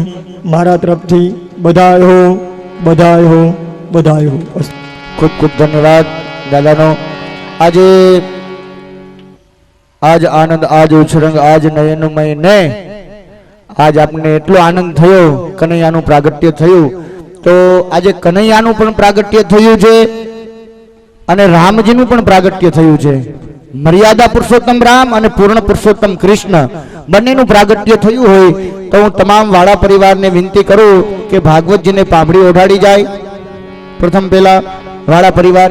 મારા તરફથી બધાય હો બધાય હો બધાય હો. ખૂબ ખૂબ ધન્યવાદ દાદાનો. આજે આજ આનંદ આજ ઉછરંગ આજ નયનમય ને આજ આપને એટલો આનંદ થયો કનૈયાનું પ્રાગટ્ય થયું. તો આજે કનૈયાનું પણ પ્રાગટ્ય થયું છે અને રામજીનું પણ પ્રાગટ્ય થયું છે. મર્યાદા પુરુષોત્તમ રામ અને પૂર્ણ પુરુષોત્તમ કૃષ્ણ બંનેનું પ્રાગટ્ય થયું હોય તો હું તમામ વાળા પરિવારને વિનંતી કરું કે ભાગવતજીને પાંભડી ઓઢાડી જાય. પ્રથમ પહેલા વાળા પરિવાર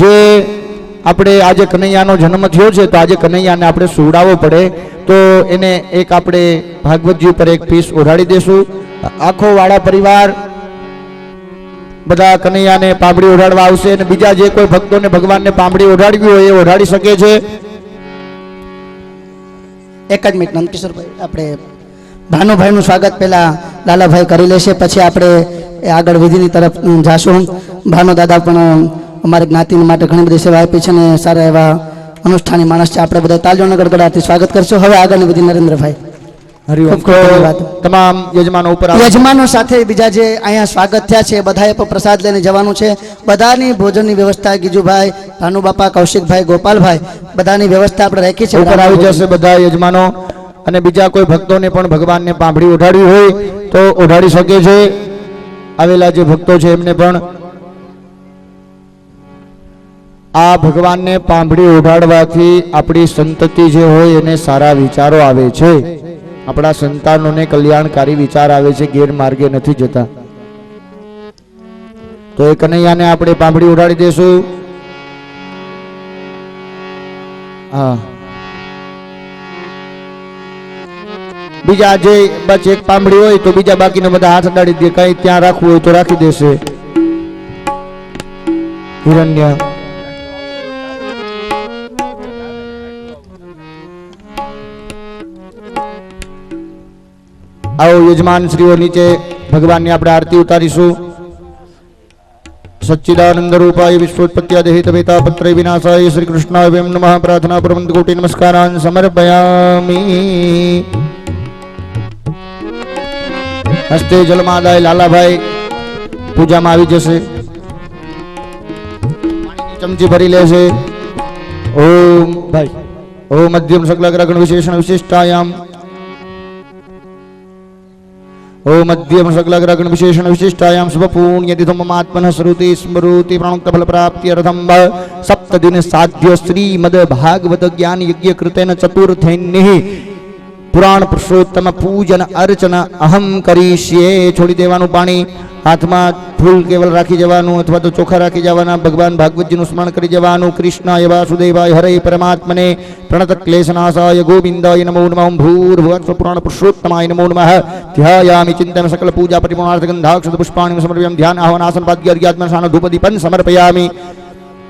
જે આપણે આજે કનૈયાનો જન્મ થયો છે તો આજે કનૈયાને આપણે સુવડાવવો પડે તો એને એક આપણે ભાગવતજી ઉપર એક પીસ ઓઢાડી દેશું. આખો વાળા પરિવાર બધા કનૈયાને પાંભડી ઓઢાડવા આવશે અને બીજા જે કોઈ ભક્તોને ભગવાનને પાંભડી ઓઢાડવી હોય એ ઓઢાડી શકે છે. એક જ મિનિટ નંદકિશોરભાઈ, આપણે ભાનુભાઈનું સ્વાગત પહેલા લાલાભાઈ કરી લેશે, પછી આપણે આગળ વિધિની તરફ જાશું. ભાનુ દાદા પણ અમારી જ્ઞાતિ માટે ઘણી બધી સેવા આપી છે અને સારા એવા અનુષ્ઠાની માણસ છે. આપણે બધા તાલીઓના ગડગડાથી સ્વાગત કરશું. હવે આગળની વિધિ નરેન્દ્રભાઈ. હરિઓમ. તમામ યજમાનો ઉપર યજમાનો સાથે બીજા જે અહીંયા સ્વાગત થયા છે બધાએ પણ પ્રસાદ લઈને જવાનું છે. બધાની ભોજનની વ્યવસ્થા ગીજુભાઈ, ભાનુબાપા, કૌશિકભાઈ, ગોપાલભાઈ બધાની વ્યવસ્થા આપણે રાખી છે. ઉપર આવી જશે બધા યજમાનો અને બીજા કોઈ ભક્તોને પણ ભગવાનને પાંભડી ઓઢાડવી હોય તો ઓઢાડી શકે છે. આવેલા જે ભક્તો છે એમને પણ આ ભગવાનને પાંભડી ઓઢાડવાથી આપણી સંતતિ જે હોય એને સારા વિચારો આવે છે. આપણા સંતાનોને કલ્યાણકારી વિચાર આવે છે, ગેરમાર્ગે નથી જતા. તો એ કનૈયાને આપણે પાંભડી ઓઢાડી દેશું. હા, બીજા જે બસ એક પાંભડી હોય તો બીજા બાકીને બધા હાથ અડાડી દે. કઈ ત્યાં રાખવું હોય તો રાખી દેશે. હિરણ્ય આવો યજમાન શ્રીઓ નીચે ભગવાનની આપણે આરતી ઉતારીશું. સચ્ચિદાનંદ રૂપાય વિશ્વોત્પત્યાદેહિત વેતા પત્ર વિનાશાય શ્રી કૃષ્ણાય વેમ નમઃ. પ્રાર્થના પૂર્વક કોટી નમસ્કારાન સમર્પયામી. હસ્તે જલમાદાય લાલાભાઈ પૂજામાં આવી જશે. ચમચી ભરી લેશે. ઓમ ભાઈ ઓમ મધ્યમ સકલાગ્રગણ વિશેષણ વિશિષ્ટાયામ ओम मध्यम सकलग्रगण विशेषण विशिष्टायां शुभ पुण्यतिथि ममात्मनः श्रुति स्मृति प्रणुक्त फल प्राप्ति अर्थम सप्त दिन साध्य श्रीमद भागवत ज्ञान यज्ञ कृतेन चतुर्थैन्निः पुराण पुरुषोत्तम पूजन अर्चन अहम करीष्ये. छोड़ी देवानुं पाणी, हाथमां फूल केवल राखी जवानुं अथवा तो चोखा राखी जवाना. भगवान भागवतजीनुं स्मरण करी जवानुं. कृष्णाय वासुदेवाय हरे परमात्मने प्रणत क्लेशनाशाय गोविंदाय नमो नमः. भूर्भुवस्व पुराण पुरुषोत्तमाय नमो नमः. ध्यायामि चिन्तयामि सकल पूजा परिपूर्णार्थ गन्धाक्षत पुष्पाणि समर्पयामि. ध्यान आह्वानासन पाद्यार्घ्यात्मनः धूपदीपं समर्पयामि.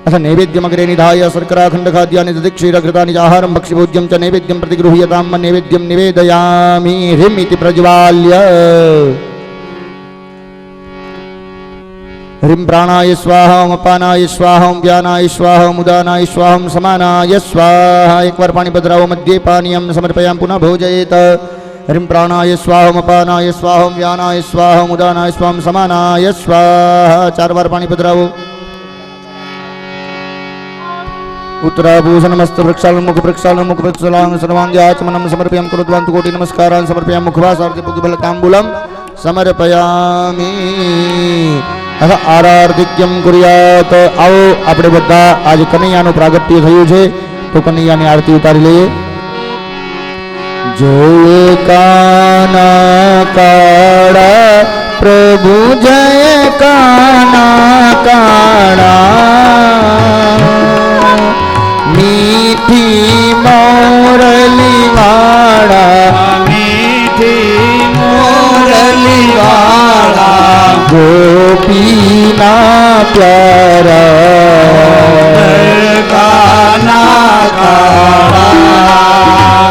अथ नैवेद्यमग्रे निधाय शर्कराखण्डखाद्यानि दधिक्षीरघृतानि च आहारं भक्ष्यभोज्यं च नैवेद्यं प्रतिगृह्यतां नैवेद्यं निवेदयामि. ह्रीं इति प्रज्वाल्य ह्रीं प्राणाय स्वाहा, ओम अपानाय स्वाहा, ओम व्यानाय स्वाहा, ओम उदानाय स्वाहा, ओम समानाय स्वाहा. एक बार पाणी पधरावो. मध्ये पानीयं समर्पयामि. पुनः भोजयेत. હરિમ પ્રાણાય સ્વાહમ અપાનાય સ્વાહમ વ્યાનાય સ્વાહમ ઉદાનાય સ્વામ સમાનાય સ્વાહા 4 વાર પાણી પધરાવો उत्तराभूषणमस्त प्रक्षालन मुख प्रक्षालांग सर्वांग्याचमनं समर्पयामि कुरुद्वान्तु कोटि नमस्कारान् समर्पयामि मुखवासार्थे पुष्पफलताम्बूलं समर्पयामि હવે આરાર્ધિક્યમ કુર્યાત આવો આપણે બધા આજે કનૈયાનું પ્રાગટ્ય થયું છે તો કનૈયાની આરતી ઉતારી લઈએ જય કાના કાળા પ્રભુ જય કાના કાળા મીઠી મોરલી વાળા મીઠી મોરલી વાળા ગોપીના પ્યારા કાના કાળા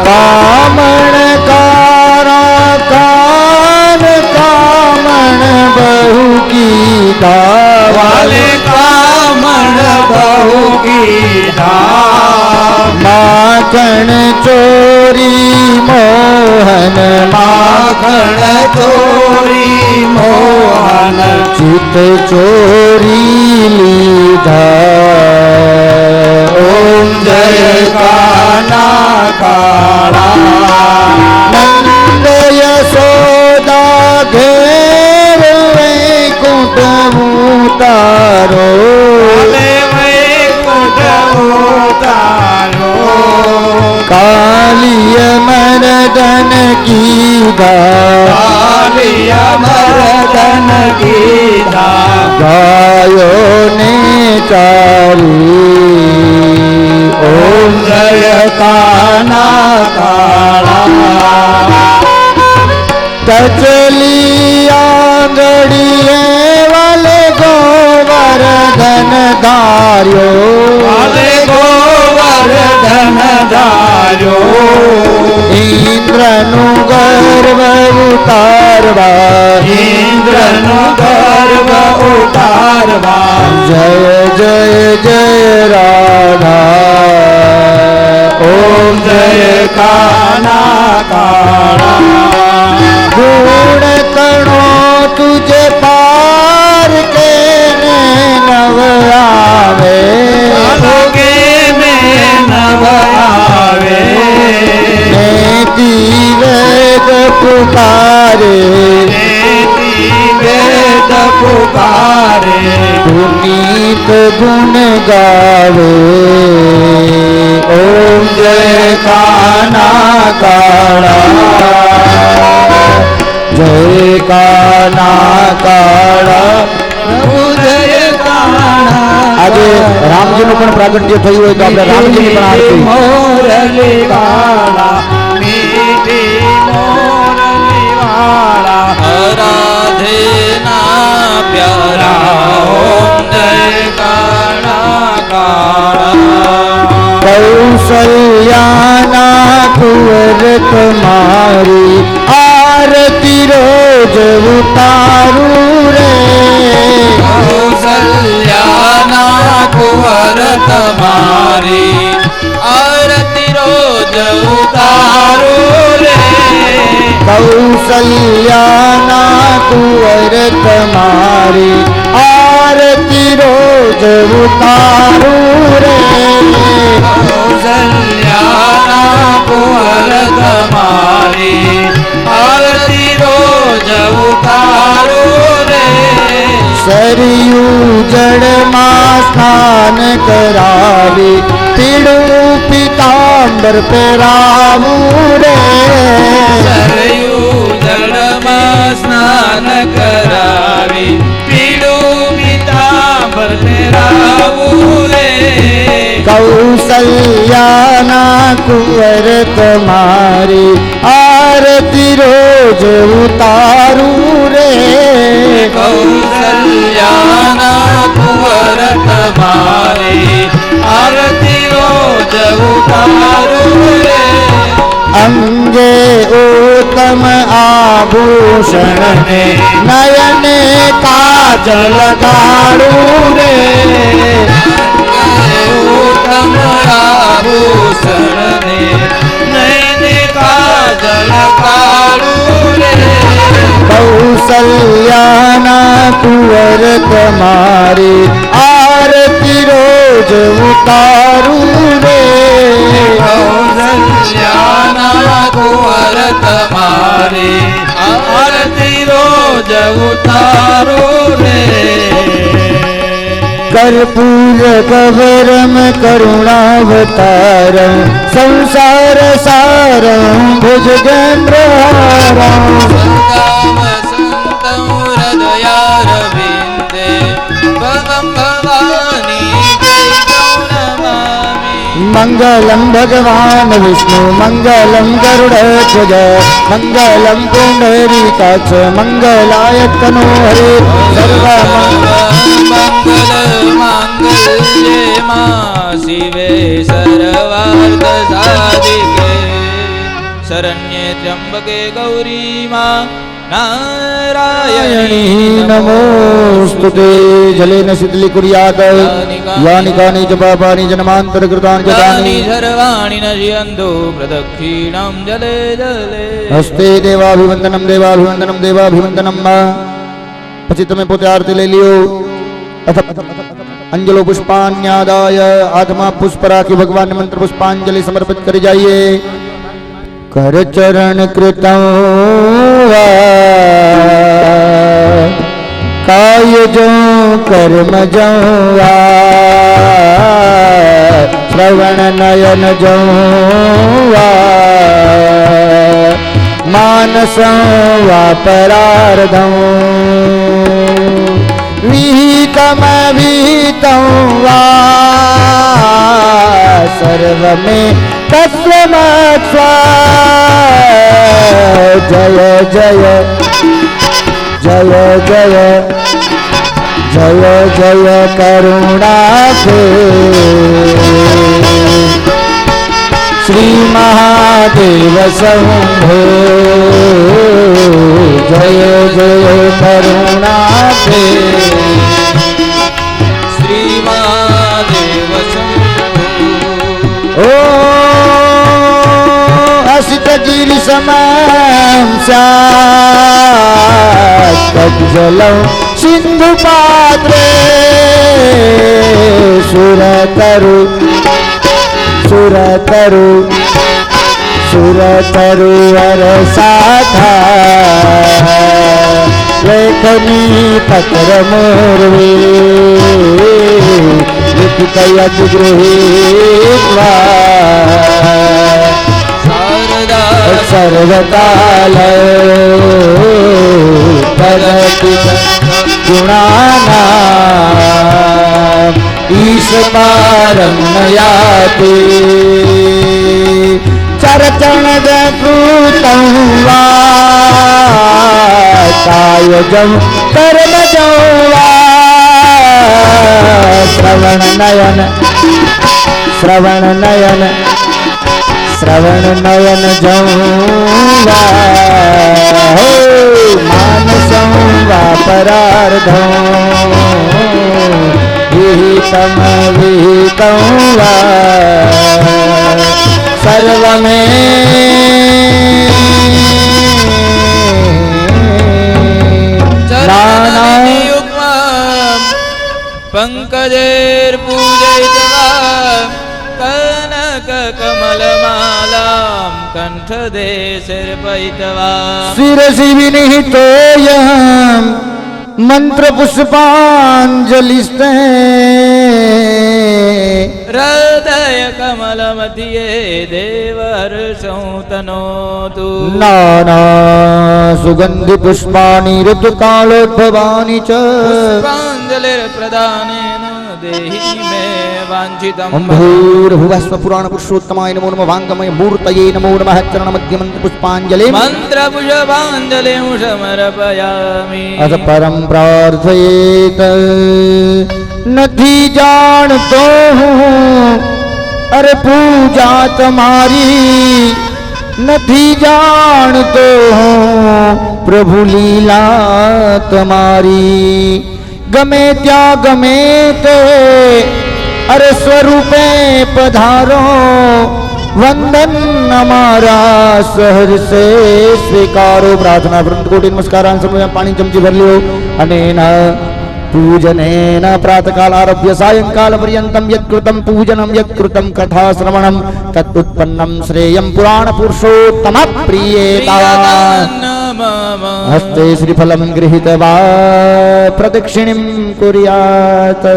કામણ કારા કાન કામણ બહુ કીધા વાલે કામણ બહુ કીધા માખણ ચોરી મોહન માખણ ચોરી મોહન ચિત ચોરી લીધા ઓમ જય કાના કાળા નંદ યશોદા ઘેર વૈકુંઠ ઉતારો કાલિય મરદન કીધા મરદન કીધા ગાયો ને ચારી ઓમ જય કાના કાળા તચલી આંગળીએ વાલે ગોવર્ધન ધાર્યો વાલે ગોવર્ધન ધાર્યો ઇન્દ્રનું ગર્વ ઉતારવા ઇન્દ્રનો ગર્વ ઉતારવા જય જય જય રાધા ઓમ જય કાના કાળા ગુણ તણો તુજે પાર કે નવ આવે કે મેં નવ આવે વેદ પુકારે વેદ પુકારે પુનીત ગુણ ગાવે ઓમ જય કાના કાળા જય કાના કાળા પ્રભુ જય કાના આજે રામજીનું પણ પ્રાગટ્ય થયું હોય તો આપણે રામજીની પણ આરતી મોરલી વાળા મીઠી મોરલી વાળા રાધે ના પ્યારા ઓમ જય કાના કાળા કૌશલ્યાના કુંવર તમારી આરતી રોજ ઉતારું રે કૌશલ્યાના કુંવર તમારી આરતી રોજ ઉતારું રે કૌશલ્યાના કુંવર તમારી આરતી રોજ ઉતારું રે કૌશલ્યાના કુંવર તમારી આરતી રોજ ઉતારું રે સરયુ જળમાં સ્નાન કરાવી પીળું પિતાંબર પહેરાવું રે સરયુ જળમાં સ્નાન કરાવી પીળું પીતાંબર પહેરાવું રે કૌશલ્યાના કુંવર તમારી આરતી રોજ ઉતારું રે કૌશલ્યાના કુંવર તમારી આરતી રોજ ઉતારું રે અંગે ઉત્તમ આભૂષણ ને નયને કાજલ કાળું રે ઉત્તમ આભૂષણ ને નયને કાજલ કાળું કૌસલ્યાના કુંવર તમારી આરતી રોજ ઉતારું રે કૌશલ્યાના કુંવર તમારી આરતી રોજ ઉતારો રે कर्पूर कवरम करुणावतारम संसार सारम भुजगेन्द्रहारम संताम संतं हृदयारविन्दे भवं भवानी जयं नमामि मंगलम भगवान विष्णु मंगलम गरुड़ध्वज मंगलम पुंडरीकाक्ष मंगलाय तनोहरे मंगल मांगल्ये मां शिवे सर्वार्थ साधिके शरण्ये त्र्यंबके गौरी मां नारायणी नमोस्तुते जलेन शीतली कुर्यात यानि कानि च पापानि जन्मांतर कृतानि च तानि तानि सर्वाणि नश्यन्तु प्रदक्षिणं जले जले હસ્તે દેવાભિવંદનમ દેવાભિવંદનમ દેવાભિવંદનમ પછી તમે પોતે આરતી લઈ લ્યો અંજલો પુષ્પાન્યાદાય હાથમાં પુષ્પ રાખી ભગવાનને મંત્ર પુષ્પાંજલિ સમર્પિત કરી જઈએ કર ચરણ કૃતં કાય જો કર્મ જો શ્રવણ નયન જો માનસ વાપરાર્ધં વિહિતમ વિહિतं વા સર્વમે તસ્માત્ સ્વા જય જય જય જય જય જય કરુણાસે શ્રી મહાદેવ શંભો જય જય કરુણાસે श्री महादेव शंभो ઓ અસિત ગિરિ સમાં સ્યાત્તજ્જલં સિંધુ પાત્રે સુરતરુ સુરતરુ સુરતરુ વરસાથા લેખની પત્ર મોરવી લિખિત યદ ગૃહીત્વા शारदा સર્વકાલ પરતિત ગુણાનામ ઈશ પારમ નયાતિ ચરચણ કૃતં વા કાયજં કર્મજં વા શ્રવણ નયન શ્રવણ નયન શ્રવણ નયન જૌવા માનસં વાપરાર્ધં વિહિતમ વિહિतं વા સર્વમે चरणनियुग्मं पङ्कजैर्पूजयित्वा कनककमलमालां कण्ठदेशैर्पयित्वा શિરસि વિનિહિતોऽયં મંત્ર પુષ્પાંજલિસ્તે हृदयकमलमध्ये देवहर्षं तनोतु નાના સુગંધિ પુષ્પાણિ ઋતુકાલોદ્ભવાનિ ચ पुष्पाञ्जलिर्प्रदानेन देहि मे वाञ्छितं ઓમ ભૂર્ભુવસ્વ પુરાણ પુરુષોત્તમાય નમો નમઃ વાંગમય મૂર્તયે નમો નમઃ ચરણ મધ્ય મંત્ર પુષ્પાંજલિ मन्त्रपुष्पाञ्जलिं समर्पयामि અથ પરમ પ્રાર્થયેત નથી જાણતો હું અરે પૂજા તમારી નથી જાણતો હું પ્રભુ લીલા તમારી ગમે ત્યાં ગમે તે અરે સ્વરૂપે પધારો वंदन हमारा सहज से स्वीकारो प्रार्थना वृंदकोटि नमस्कारान् समर्पयामि पाणी चमची भर लियो अनेन पूजनेन प्रातःकाल आरभ्य सायंकाल पर्यन्तं यत्कृतं पूजनं यत्कृतं कथा श्रवणं तदुत्पन्नं श्रेयं पुराण पुरुषोत्तम प्रियेता हस्ते श्रीफलं गृहीत्वा प्रदक्षिणीं कुर्यात्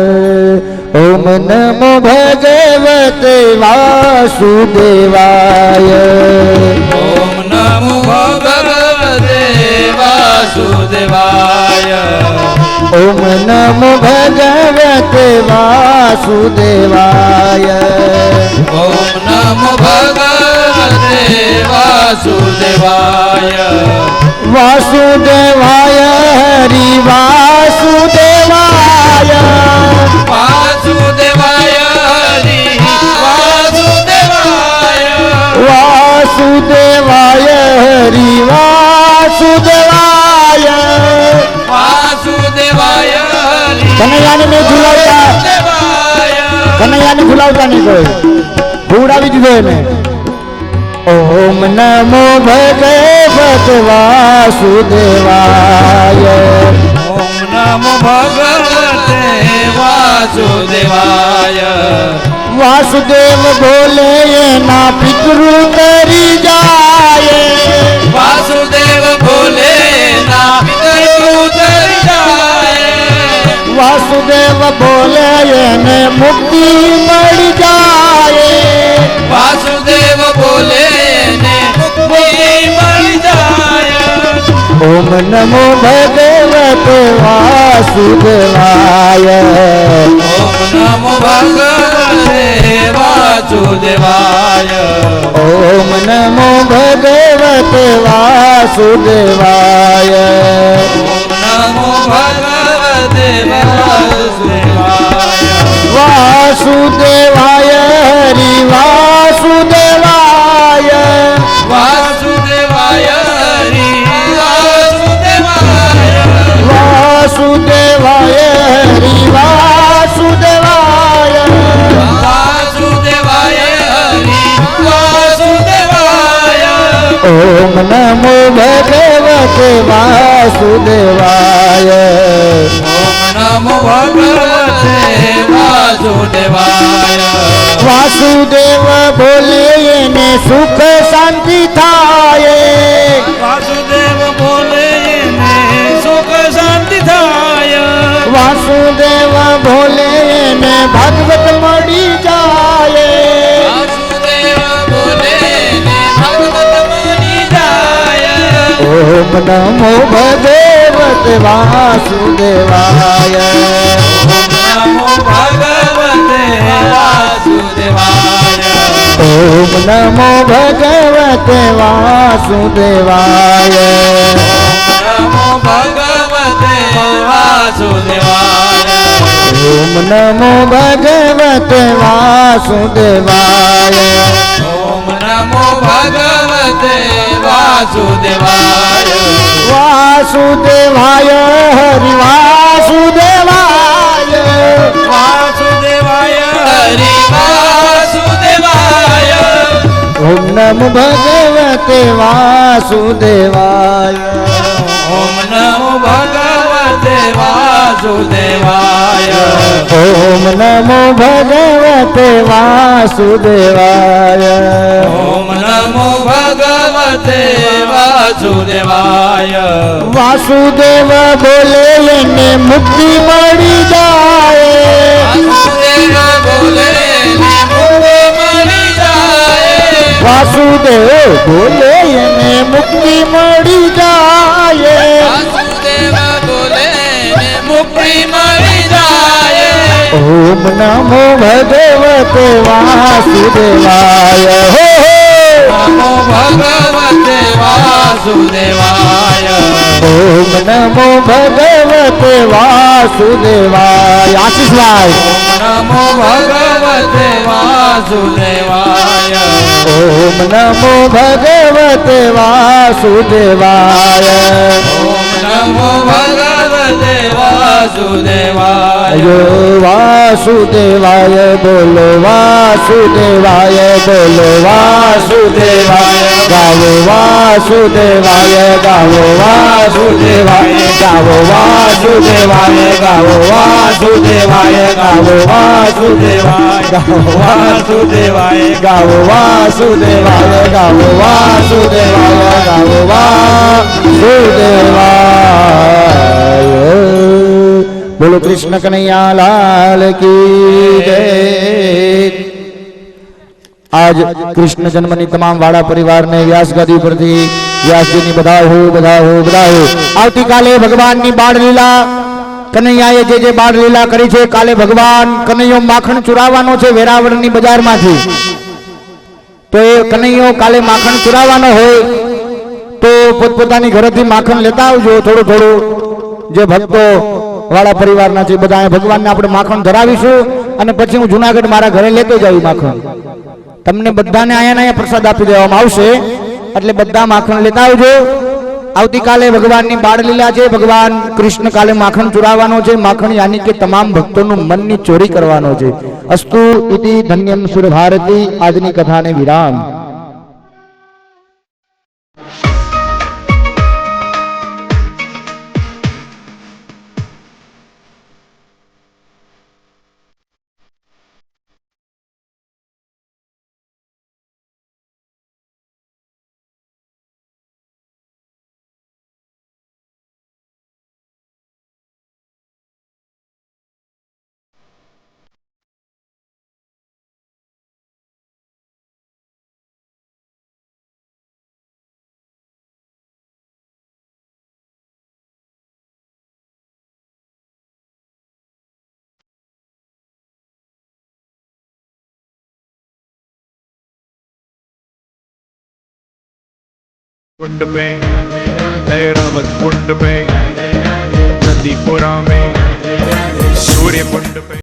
ओम नमो भगवते वासुदेवाय ओम नमो भगवते वासुदेवाय ओम नमो भगवते वासुदेवाय ओम नमो भगवते वासुदेवाय वासुदेवाय हरि वासुदेवाय वासुदेवाय हरि वासुदेवाय वासुदेवाय हरि वासुदेवाय वासुदेवाय हरि कन्हैयाने में झुलावता कन्हैयाने झुलावता नहीं कोई घोड़ा भी जुड़े ने ओम नमो भगवत वासुदेवाय ओम नमो भगवते वासुदेवाय वासुदेव बोले ना पितृ तरी जाए वासुदेव बोले ना पितरु तर जाए वासुदेव बोले ने मुक्ति मिल जाए वासुदेव बोले ने मुक्ति मिल जाए ओम नमो भगवत वासुदेवाय ओम नमो भगवते वासुदेवाय ओम नमो भगवत वासुदेवाय ओम नमो भगवते वासुदेवाय वासुदेवाय हरि वासुदेवाय वासुदेवाय हरि वासुदेवाय वासुदेवाय हरि वासुदेवाय वासुदेवाय हरि वासुदेवाय ओम नमो भगवते वासुदेवाय ओम नमो भगवते वासुदेवाय वासुदेव बोले ने सुख शांति थाये वासुदेव बोले ने सुख शांति थाय वासुदेव बोले ने भगवत मड़ी जाए वासुदेव बोले ने भगवत मनि जाय ओम नमो भगवते वासुदेवाय नमो भगवते वासुदेवाय ओम नमो भगवते वासुदेवाय नमो भगवते वासुदेवाय ओम नमो भगवते वासुदेवाय ओम नमो भगवते वासुदेवाय वासुदेवाय हरि वासुदेवाय वासुदेवाय हरि वासुदेवाय ओम नमो भगवते वासुदेवाय ओम नमो भगवते वासुदेवाय ओम नमो भगवते वासुदेवाय ओम नमो भगवते वासुदेवाय वासुदेव बोले ने मुक्ति मड़ी जाए वासुदेव बोले ने मुक्ति मरि जाए वासुदेव बोले ने मुक्ति मड़ी जाए वासुदेव बोले ने मुक्ति मरि जाए ओम नमो भगवते वासुदेवाय हो नमो भगवते वासुदेवाय ओम नमो भगवते वासुदेवाय आशीष भाई नमो भगवते वासुदेवाय ओम नमो भगवते वासुदेवाय ओम नमो भगवते वासुदेवाय વાસુદેવાય વાસુદેવાય બોલો વાસુદેવાય બોલો વાસુદેવાય ગાવો વાસુદેવાય ગાવો વાસુદેવાય ગાવો વાસુદેવાય ગાવો વાસુદેવાય ગાવો વાસુદેવાય ગાવો વાસુદેવાય ગાવો વાસુદેવાય ગાવો વાસુદેવાય ગાવો વાસુદેવાય બોલો કૃષ્ણ કનૈયા લાલ કી જય આજ કૃષ્ણ જન્મની તમામ વાડા પરિવારને વ્યાસ ગાદી પરથી વ્યાસજીની બધાઈ હો આવતીકાલે ભગવાનની બાળ લીલા કનૈયાએ જે બાળ લીલા કરી છે કાલે ભગવાન કનૈયો માખણ ચુરાવવાનો છે વેરાવળની બજારમાંથી તો એ કનૈયો કાલે માખણ ચુરાવવાનો હોય તો પોતપોતાની ઘરેથી માખણ લેતા આવજો થોડું જે ભક્તો વાળા પરિવારના છે બધા ભગવાનને આપણે માખણ ધરાવીશું અને પછી હું જુનાગઢ મારા ઘરે લેતો જાઉં માખણ તમને બધાને અહીંયા પ્રસાદ આપી દેવામાં આવશે એટલે બધા માખણ લેતા આવજો આવતીકાલે ભગવાનની બાળ લીલા છે ભગવાન કૃષ્ણ કાલે માખણ ચુરાવવાનો છે માખણ યાની કે તમામ ભક્તોનું મનની ચોરી કરવાનો છે અસ્તુ ઇતિ ધન્યમ સુર ભારતી આજની કથાને વિરામ कुंड में ऐरावत कुंड में नदीपुरा में सूर्य कुंड पे